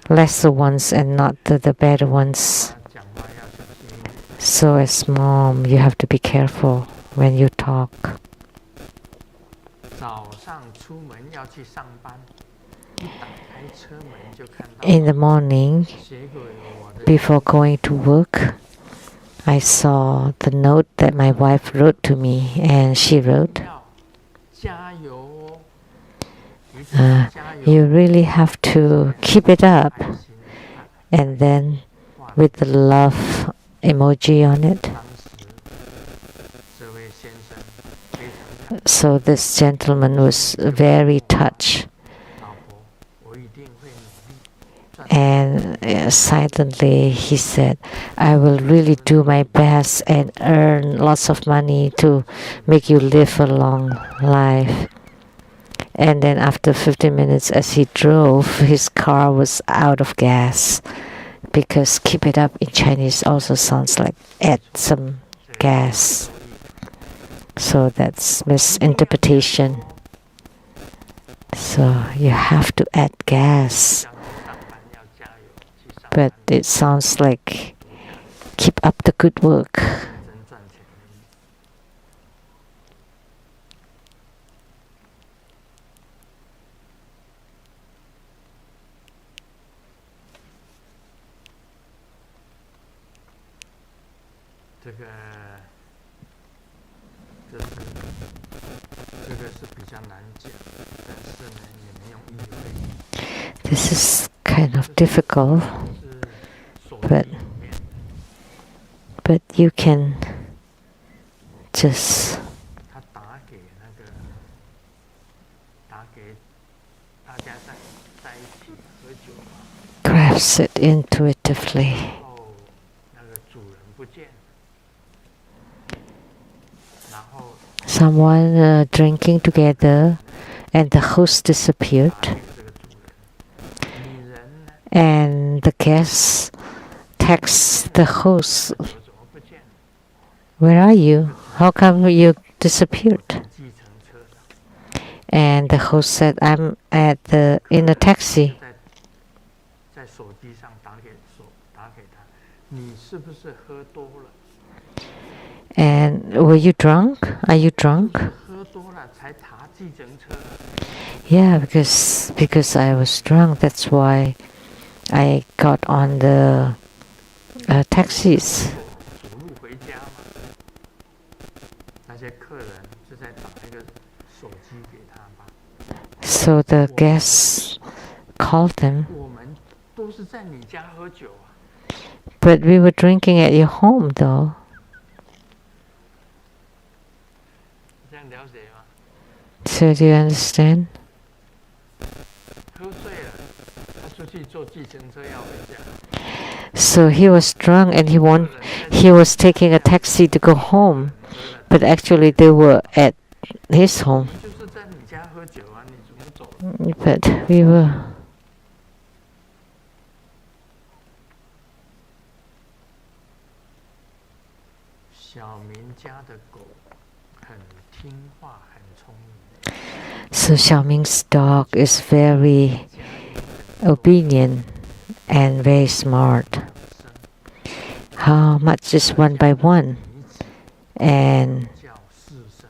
lesser ones and not the better ones?" 她讲话要小心一点。 So as mom, you have to be careful when you talk. 早上出门要去上班，一打开车门就看到 In the morning, 写给我的 before going to work, I saw the note that my wife wrote to me, and she wrote, 要加油哦，一定要加油 "You really have to keep it up." 爱心的 And then 画 with the love emoji on it. 当时这位先生非常感 So this gentleman was very touched, 老婆，我一定会努力赚 and silently he said, "I will really do my best and earn lots of money to make you live a long life." And then after 15 minutes as he drove, his car was out of gas, because "keep it up" in Chinese also sounds like add some gas. So that's misinterpretation. So you have to add gas, 上班要加油，去上 but 班 it sounds like keep up the good work. 真赚钱的意思。这个是比较难讲，但是呢也没有意味， This is kind of difficult, 是手 But- 机里面 but you can just 他打给大家在一起喝酒嘛， grasp it intuitively. 然后那个主人不见了，然后 Someone drinking together, and the host 打 disappeared, 给这个主人，女人呢 and the guests text the host, 怎么不见了？ "Where are you? How come you disappeared?" 计程车上 And the host said, "I'm in a taxi." 在手机上打给他，你是不是喝多了？ And were you drunk? Are you drunk? 喝多了才打计程车。 Yeah, because I was drunk. That's why I got on the taxis. 走路回家吗？那些客人是在打一个手机给他吧？ So the guests called them, 我们都是在你家喝酒啊。 but we were drinking at your home, though. 这样了解吗？ So do you understand? 喝醉了，他出去坐计程车要回家。 So he was drunk and he was taking a taxi to go home, but actually they were at his home. 就是在你家喝酒啊，你怎么走了？ But we were. 小明家的狗很听话，很聪明。 So Xiaoming's dog is very obedient and very smart. How much is one by one? And 叫四声，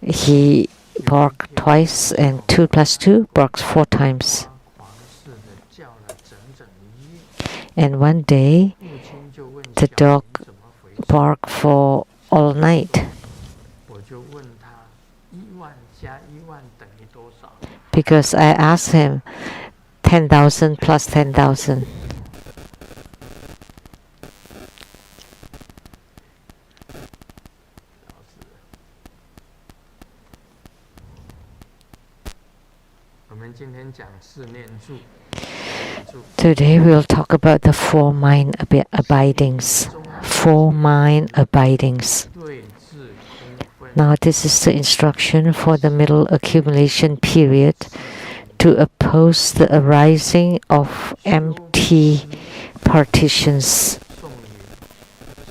he bark twice, and 2 plus 2 barks 4 times. 狂似的叫了整整一夜。 And one day, 父亲就问 the 小 dog 明怎么回事， barked for all night 我就问他10000加10000等于多少？ because I asked him 10,000 plus 10,000. 我们今天讲四念住。 Today we'll talk about the 4 mind abidings. 4 mind abidings. 对治空分， Now this is the instruction for the middle accumulation period to oppose the arising of empty partitions. 颂语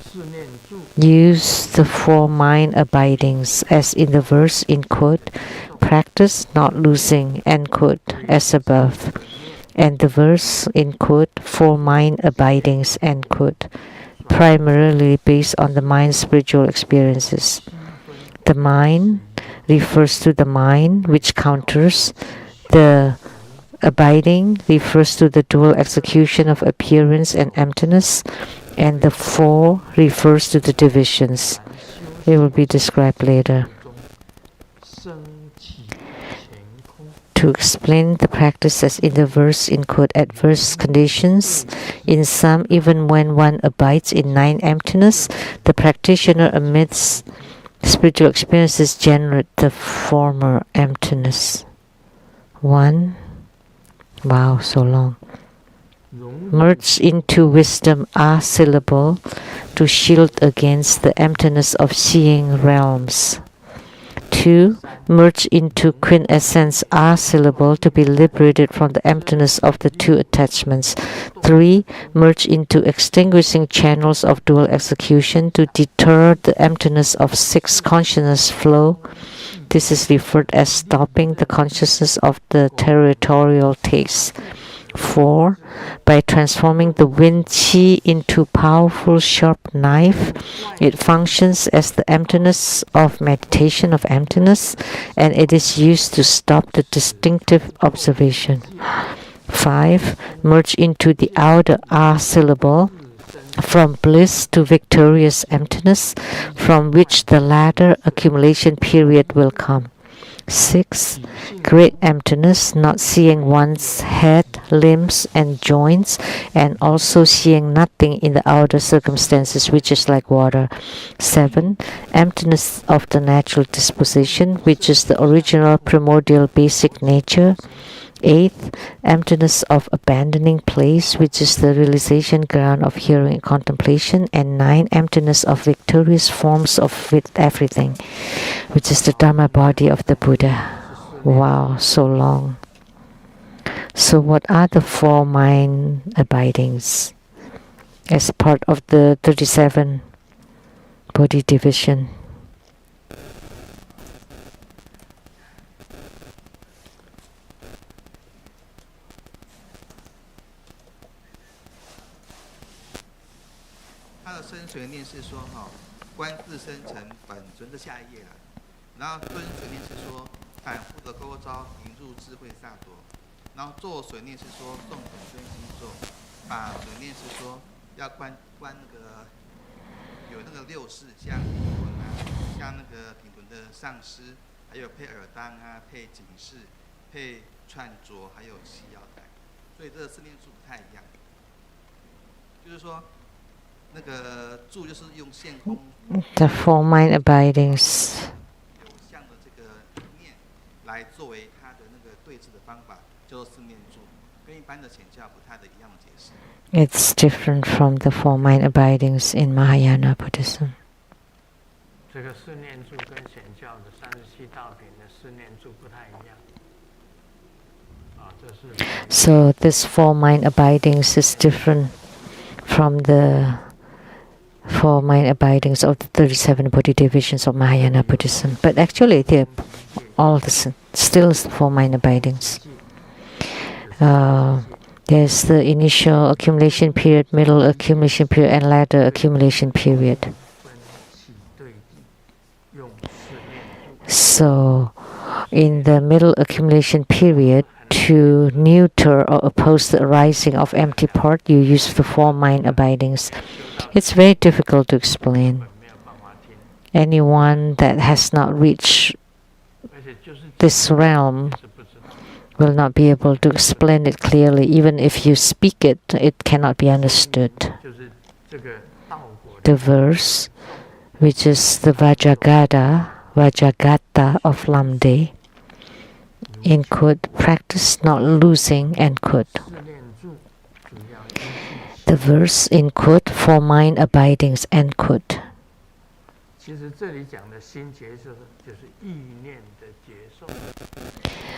四念住， Use the 4 mind abidings as in the verse in quote, practice not losing, end quote, as above. And the verse in quote, 4 mind abidings, end quote, primarily based on the mind's spiritual experiences. The mind refers to the mind which counters. The abiding refers to the dual execution of appearance and emptiness. And the 4 refers to the divisions. It will be described later. 生起前空， To explain the practice as in the verse in quote, adverse conditions, in some even when one abides in 9 emptiness, the practitioner amidst spiritual experiences generate the former emptiness. 1. Wow, so long. 融 Merge into wisdom a syllable to shield against the emptiness of seeing realms. 2. Merge into quintessence a syllable to be liberated from the emptiness of the 2 attachments. 3. Merge into extinguishing channels of dual execution to deter the emptiness of 6 consciousness flow. This is referred as stopping the consciousness of the territorial taste. 4. By transforming the wind qi into powerful sharp knife, it functions as the emptiness of meditation of emptiness, and it is used to stop the distinctive observation. 5. Merge into the outer a syllable from bliss to victorious emptiness, from which the latter accumulation period will come. 6. Great emptiness, not seeing one's head, limbs, and joints, and also seeing nothing in the outer circumstances, which is like water. 7. Emptiness of the natural disposition, which is the original primordial basic nature. 8. Emptiness of abandoning place, which is the realization ground of hearing and contemplation. And 9. Emptiness of victorious forms of with everything, which is the Dharma body of the Buddha. Wow, so long. So what are the 4 mind abidings as part of the 37 body division? 它的深水念是说观自身成本尊的下一页啦。然后蹲水念是说反复的勾招引入智慧萨埵。然后坐水念是说诵本尊心咒。把水念是说要观那个有那个6世，像品魂啊，像那个品魂的上师，还有配耳当啊，配警示，配串着，还有系腰带。所以这个4念住不太一样，就是说。那个住就是用现空 The 4 mind abidings. 有相的这个念来作为它的那个对治的方法，叫做4念住，跟一般的显教不太的一样的解释。It's different from the 4 mind abidings in Mahayana Buddhism. 这个四念住跟显教的37道品的四念住不太一样。这是 So this 4 mind abidings is different from the 4 mind abidings of the 37 Bodhi divisions of Mahayana Buddhism. But actually they're all still 4 mind abidings. There's the initial accumulation period, middle accumulation period, and latter accumulation period. So in the middle accumulation period to neuter or oppose the arising of empty part, you use the four mind abidings. It's very difficult to explain. Anyone that has not reached this realm will not be able to explain it clearly. Even if you speak it, it cannot be understood. The verse, which is the Vajragata of Lamdre, in quote, practice not losing, end quote. The verse, in quote, for mind abidings, end quote.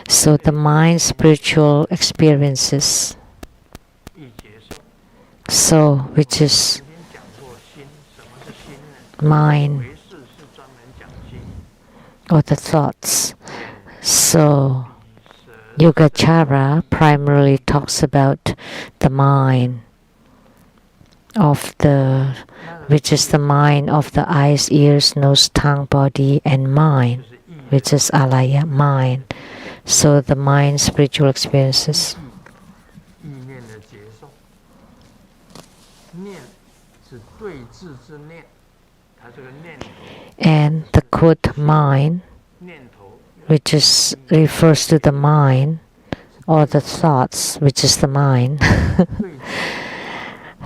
So the mind spiritual experiences. So, which is mind or the thoughts. So Yogacara primarily talks about the mind of the, which is the mind of the eyes, ears, nose, tongue, body, and mind, which is alaya, mind. So the mind spiritual experiences. And the quote mind, which is refers to the mind or the thoughts, which is the mind,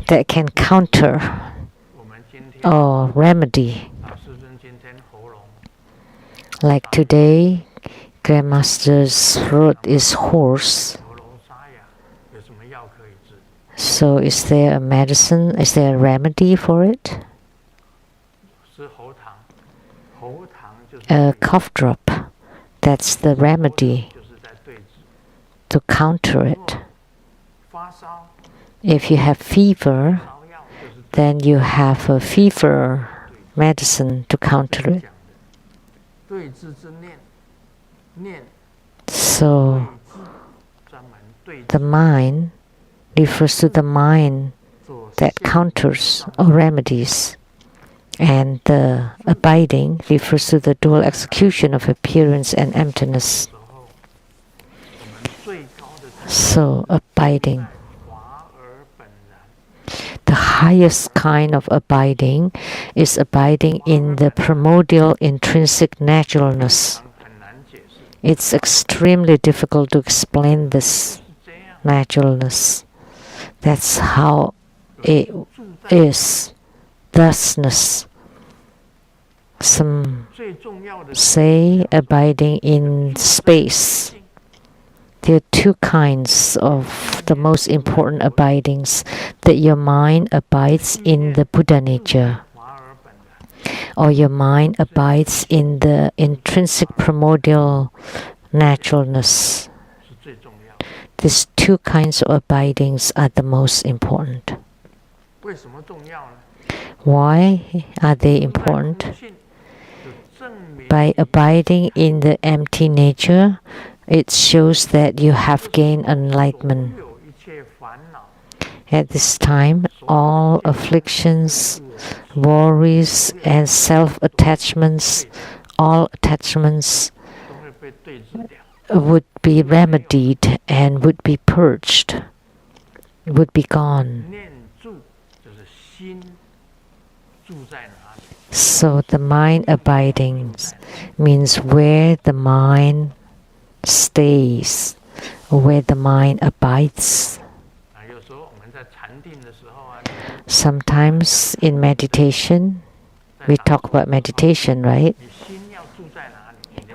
that can counter or remedy. Like today, Grandmaster's throat is hoarse. So is there a medicine? Is there a remedy for it? A cough drop. That's the remedy to counter it. If you have fever, then you have a fever medicine to counter it. So the mind refers to the mind that counters or remedies, and the abiding refers to the dual execution of appearance and emptiness. So abiding. The highest kind of abiding is abiding in the primordial intrinsic naturalness. It's extremely difficult to explain this naturalness. That's how it is. Thusness. Some say abiding in space. There are two kinds of the most important abidings, that your mind abides in the Buddha nature, or your mind abides in the intrinsic primordial naturalness. These two kinds of abidings are the most important. Why are they important? By abiding in the empty nature, it shows that you have gained enlightenment. At this time, all afflictions, worries, and self-attachments, all attachments would be remedied and would be purged, would be gone. So the mind abiding means where the mind stays, where the mind abides. Sometimes in meditation, we talk about meditation, right?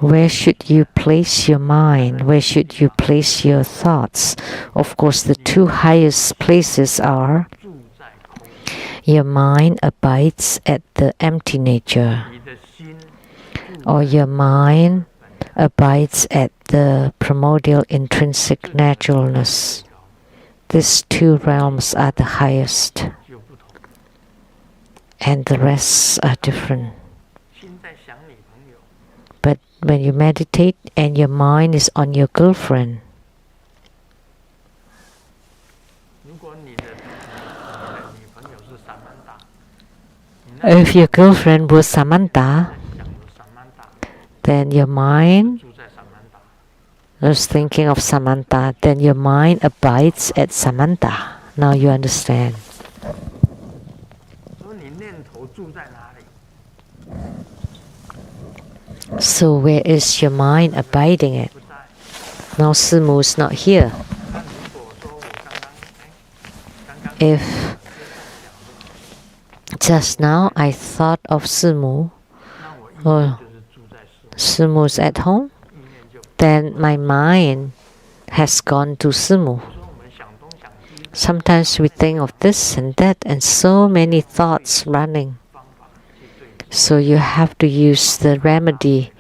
Where should you place your mind? Where should you place your thoughts? Of course, the two highest places are your mind abides at the empty nature, or your mind abides at the primordial intrinsic naturalness. These two realms are the highest, and the rest are different. But when you meditate and your mind is on your girlfriend, if your girlfriend was Samantha, then your mind was thinking of Samantha, then your mind abides at Samantha. Now you understand. 说你念头住在哪里？ So where is your mind abiding at? 不在。 Now Simu is not here. 那如果说我刚刚 If just now I thought of Simu, 那我意 or 念就是住在事， Simu's at home, 意念就 then my mind has gone to Simu. 说我们想东想西， Sometimes we think of this and that, and so many thoughts running. 方法去对付。 So you have to use the remedy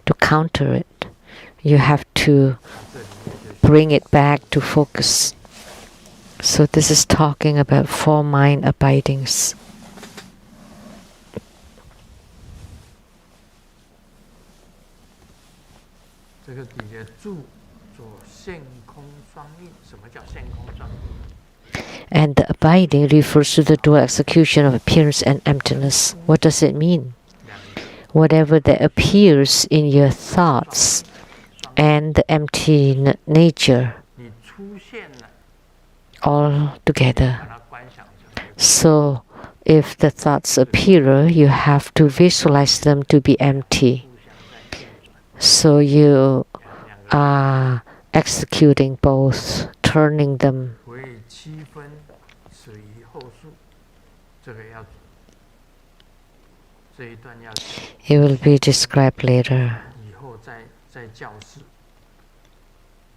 to counter it. You have to 这里面就 bring it back to focus. So this is talking about 4 mind abidings. 这个底下住作现空双印，什么叫现空双印？ And the abiding refers to the dual execution of appearance and emptiness. What does it mean? 两个 Whatever that appears in your thoughts 双印， and the empty nature 你出现了， all together. 把它观想成 So if the thoughts appear, you have to visualize them to be empty. 互相在运转， So you 两个 are executing both, turning them. 为七分，始于后述。这个要这一段要 It will be described later. 以后再教示。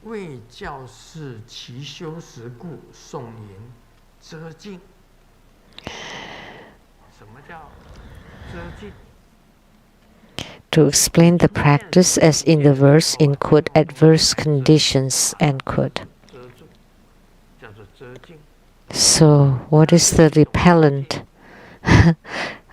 为教示其修实故，颂言遮境。什么叫遮境？ To explain the practice as in the verse in quote adverse conditions end quote. 遮住，叫做遮境。 So what is the repellent?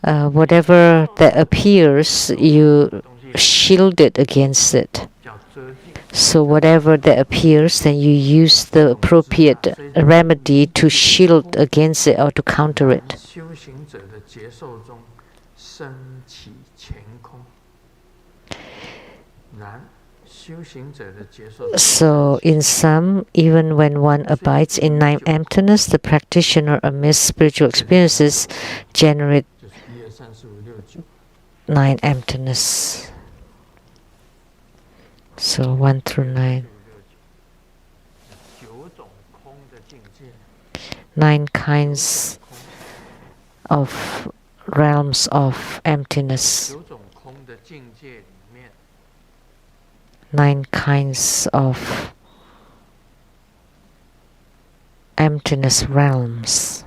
Whatever that appears, you 东西 shield it against it. 叫遮境。 So whatever that appears, then you use the appropriate remedy to shield against it or to counter it. 修行者的接受中升起乾空。然修行者的接受中 So in some, even when one abides in 9 emptiness, the practitioner amidst spiritual experiences generate 就是1、2、3、4、5、6、9。 9 emptiness. So 1 through 9. 9种空的境界， 9 kinds of realms of emptiness. 9种空的境界里面， 9 kinds of emptiness realms.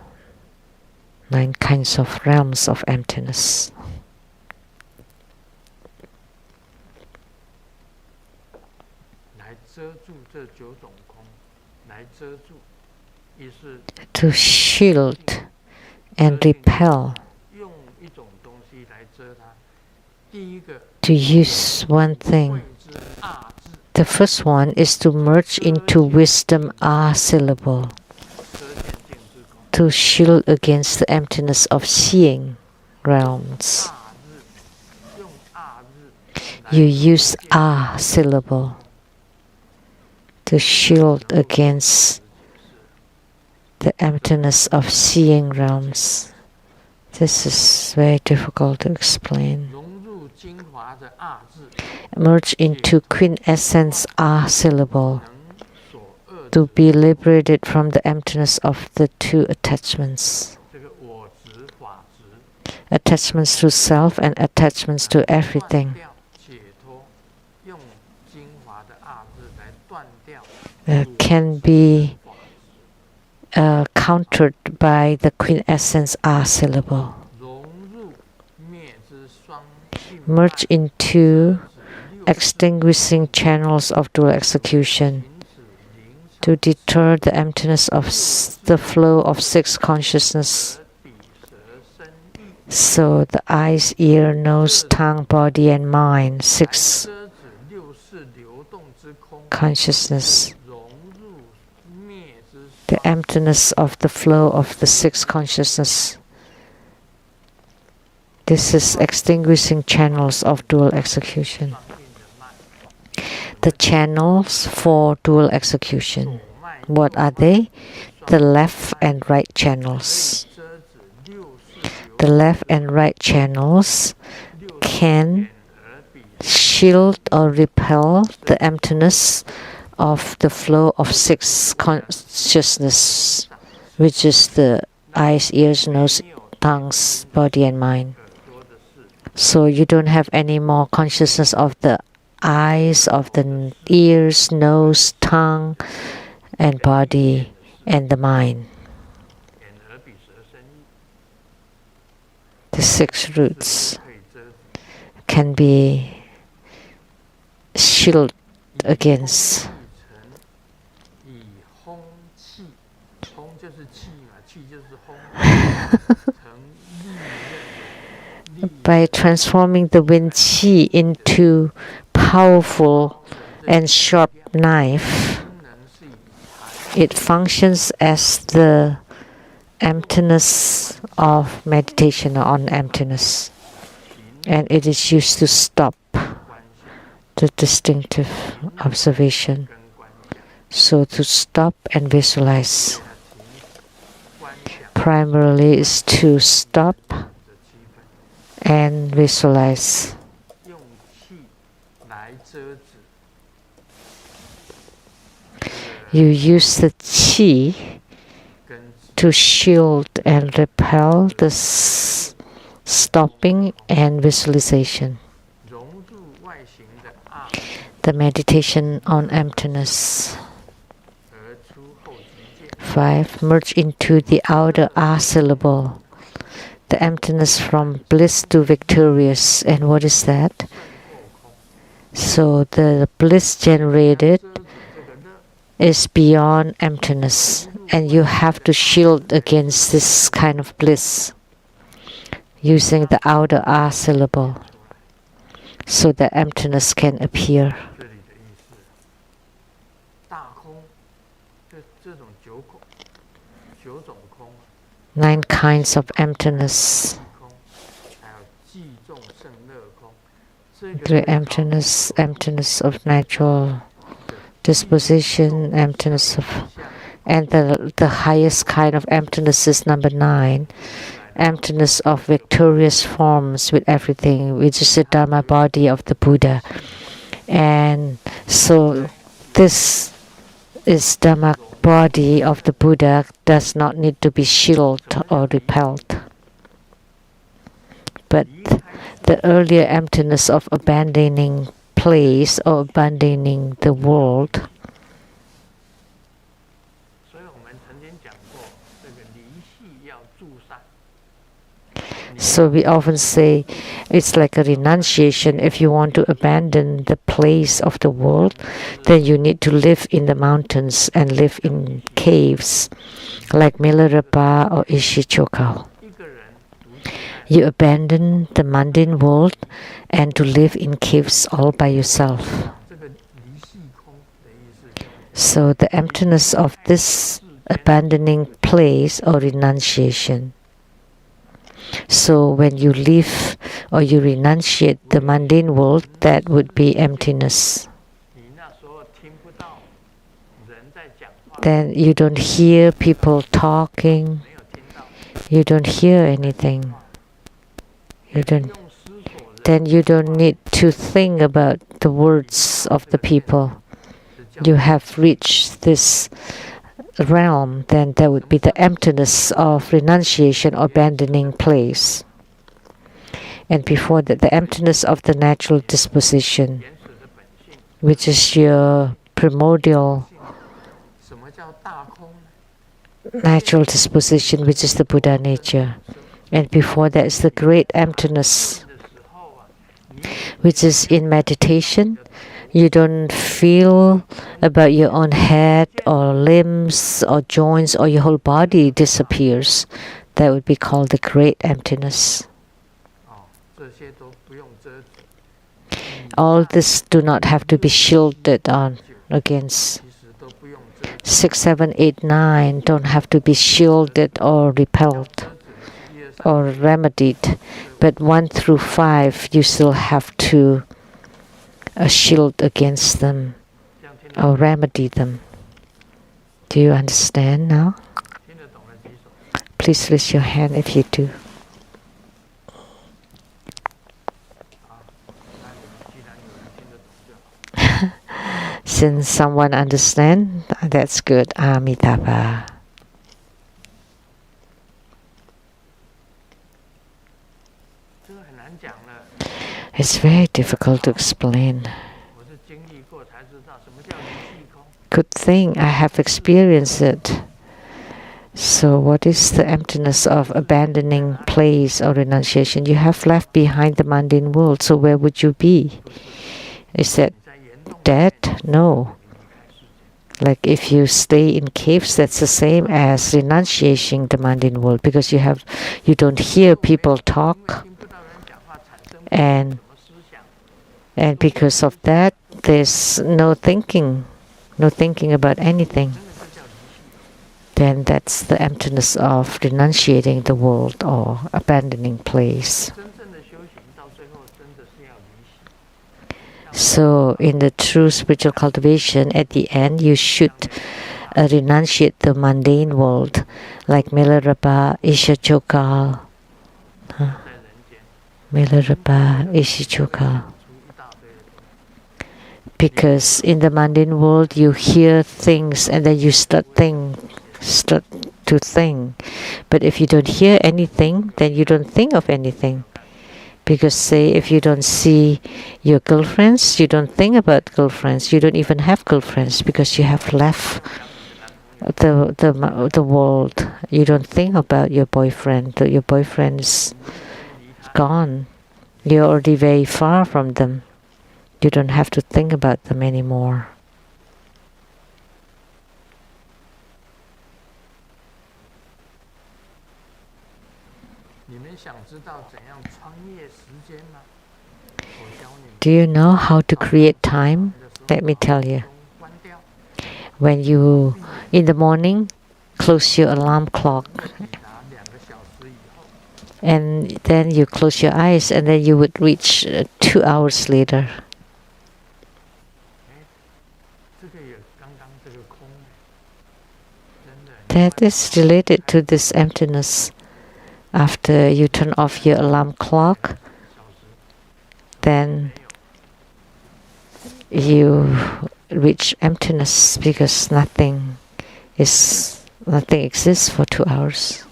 9 kinds of realms of emptiness. 来遮住这9种空，来遮住，意思 To shield and repel. 用一种东西来遮它。第一个， To use one thing. 谓之二字， The first one is to merge into wisdom R syllable. 遮见境之空。 To shield against the emptiness of seeing realms. 二字，用二字来 You use R syllable to shield against the emptiness of seeing realms. This is very difficult to explain. 融入精华的二字， Merge into quintessence R syllable 能所恶 to be liberated from the emptiness of the 2 attachments. 这个我执、法执。 Attachments to self and attachments to everything 断掉解脱，用精华的二字来断掉 can be countered by the quintessence R syllable. 融入灭之双性 Merge into extinguishing channels of dual execution 因此灵 to deter the emptiness of the flow of 6 consciousness. 比舌身意， So the eyes, ear, nose, tongue, body, and mind, 6遮止六识流动之空， consciousness. 融入灭之 The emptiness of the flow of the 6 consciousness. This is extinguishing channels of dual execution. 双运的脉， the channels for dual execution. What are they? The left and right channels. The left and right channels can shield or repel the emptiness of the flow of six consciousness, which is the eyes, ears, nose, tongues, body, and mind. So you don't have any more consciousness of the eyes, of the ears, nose, tongue, and body, and the mind. The six roots can be shielded against. By transforming the wind qi into powerful and sharp knife, it functions as the emptiness of meditation on emptiness, and it is used to stop the distinctive observation. So to stop and visualize primarily is to stop and visualize. You use the qi to shield and repel the stopping and visualization. The meditation on emptiness. 5. Merge into the outer R syllable. The emptiness from bliss to victorious. And what is that? So the bliss generated is beyond emptiness, and you have to shield against this kind of bliss using the outer R syllable so that emptiness can appear. Nine kinds of emptiness. The emptiness of natural disposition, emptiness of, and the highest kind of emptiness is number 9, emptiness of victorious forms with everything, which is the Dharma body of the Buddha. And so this is Dharma body of the Buddha does not need to be shielded or repelled. But the earlier emptiness of abandoning place or abandoning the world. So we often say it's like a renunciation. If you want to abandon the place of the world, then you need to live in the mountains and live in caves like Milarepa or Ishichokao. You abandon the mundane world and to live in caves all by yourself. So the emptiness of this abandoning place or renunciation. So when you leave or you renunciate the mundane world, that would be emptiness. Then you don't hear people talking. You don't hear anything. Then you don't need to think about the words of the people. You have reached this realm, then there would be the emptiness of renunciation or abandoning place. And before that, the emptiness of the natural disposition, which is your primordial natural disposition, which is the Buddha nature. And before that is the great emptiness, which is in meditation. You don't feel about your own head or limbs or joints, or your whole body disappears. That would be called the great emptiness. All this do not have to be shielded on against. 6, 7, 8, 9 don't have to be shielded or repelled or remedied. But 1 through 5, you still have to a shield against them or remedy them. Do you understand now? 听得懂的举手。 Please raise your hand if you do. 好，那你们既然有人听得懂就好。 Since someone understand, that's good. Amitabha. 这个很难讲了。 It's very difficult to explain. 我是经历过才知道什么叫离虚空。 Good thing I have experienced it. So what is the emptiness of abandoning place or renunciation? You have left behind the mundane world, so where would you be? Is that 你在岩洞 dead? No. 离开世界。 Like if you stay in caves, that's the same as renunciating the mundane world, because you don't hear people talk, 听不到人讲话，产生 and 什么思想？ and because of that, there's no thinking about anything. 真的这叫离虚。 Then that's the emptiness of renunciating the world or abandoning place. 真正的修行到最后真的是要离虚。 So in the true spiritual cultivation, at the end, you should renunciate the mundane world, like Milarepa, Ishichoka, 在人间 Milarepa, Ishichoka. 出一大堆的东西。 Because in the mundane world, you hear things and then you start to think. But if you don't hear anything, then you don't think of anything. Because say if you don't see your girlfriends, you don't think about girlfriends. You don't even have girlfriends because you have left the world. You don't think about your boyfriend. Your boyfriend's gone. You're already very far from them. You don't have to think about them anymore. 你们想知道怎样穿越时间吗？我教你们。 Do you know how to create time? Let me tell you. 关掉。 When you, in the morning, close your alarm clock 拿2个小时以后， and then you close your eyes and then you would reach 2 hours later. 这个也刚刚这个空，真的。 That is related to this emptiness. After you turn off your alarm clock, then you reach emptiness because nothing exists for 2 hours.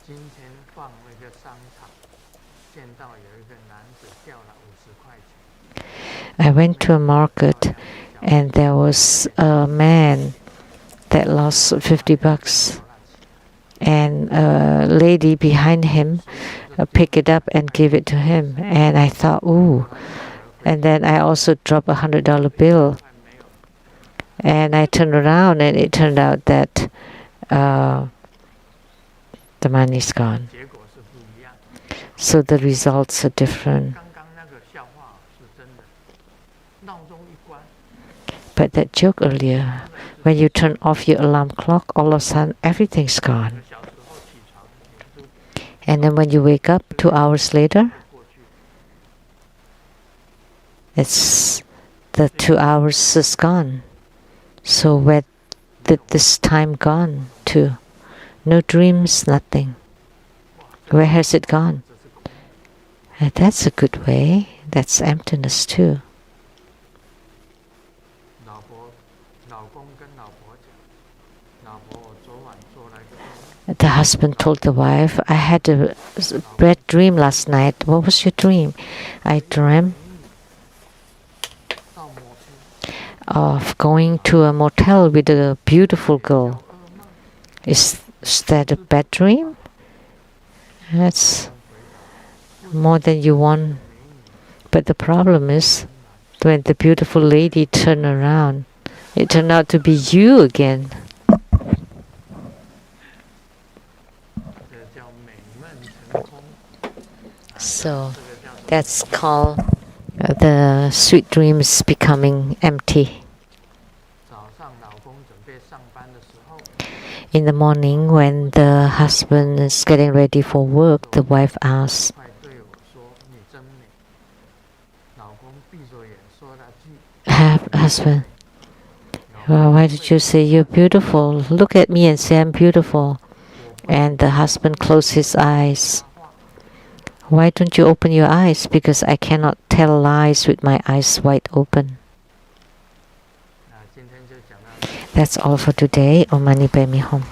今天逛那个商场，见到有一个男子掉了50块钱。 I went to a market and there was a man that lost $50. And a lady behind him picked it up and gave it to him. And I thought, ooh. And then I also dropped $100 bill. And I turned around and it turned out that the money's gone. 结果是不一样。 So the results are different. 刚刚那个笑话是真的，闹钟一关， But that joke earlier, when you turn off your alarm clock, all of a sudden everything's gone. 小时候起床，你就 And then when you wake up 2 hours later, 过去。 it's the 2 hours is gone. So where did this time gone to? No dreams, nothing. Where has it gone? 这是空。 That's a good way. That's emptiness too. 老公跟老婆讲，老婆，我昨晚做了一个梦， The husband told the wife, I had a bad dream last night. What was your dream? I dreamt 到某天 of going to a motel with a beautiful girl. 噩梦， Is that a bad dream? That's more than you want. But the problem is, when the beautiful lady turned around, it turned out to be you again. 这叫美梦成空。 So 这个叫 that's called the sweet dreams becoming empty. 早上老公准备上班的时候， In the morning, when the husband is getting ready for work, the wife asks, 快对我说：“你真美。”老公 husband, well, why did you say you're beautiful? Look at me and say I'm beautiful. And the husband closed his eyes. Why don't you open your eyes? Because I cannot tell lies with my eyes wide open. That's all for today. Om Mani Padme Hum.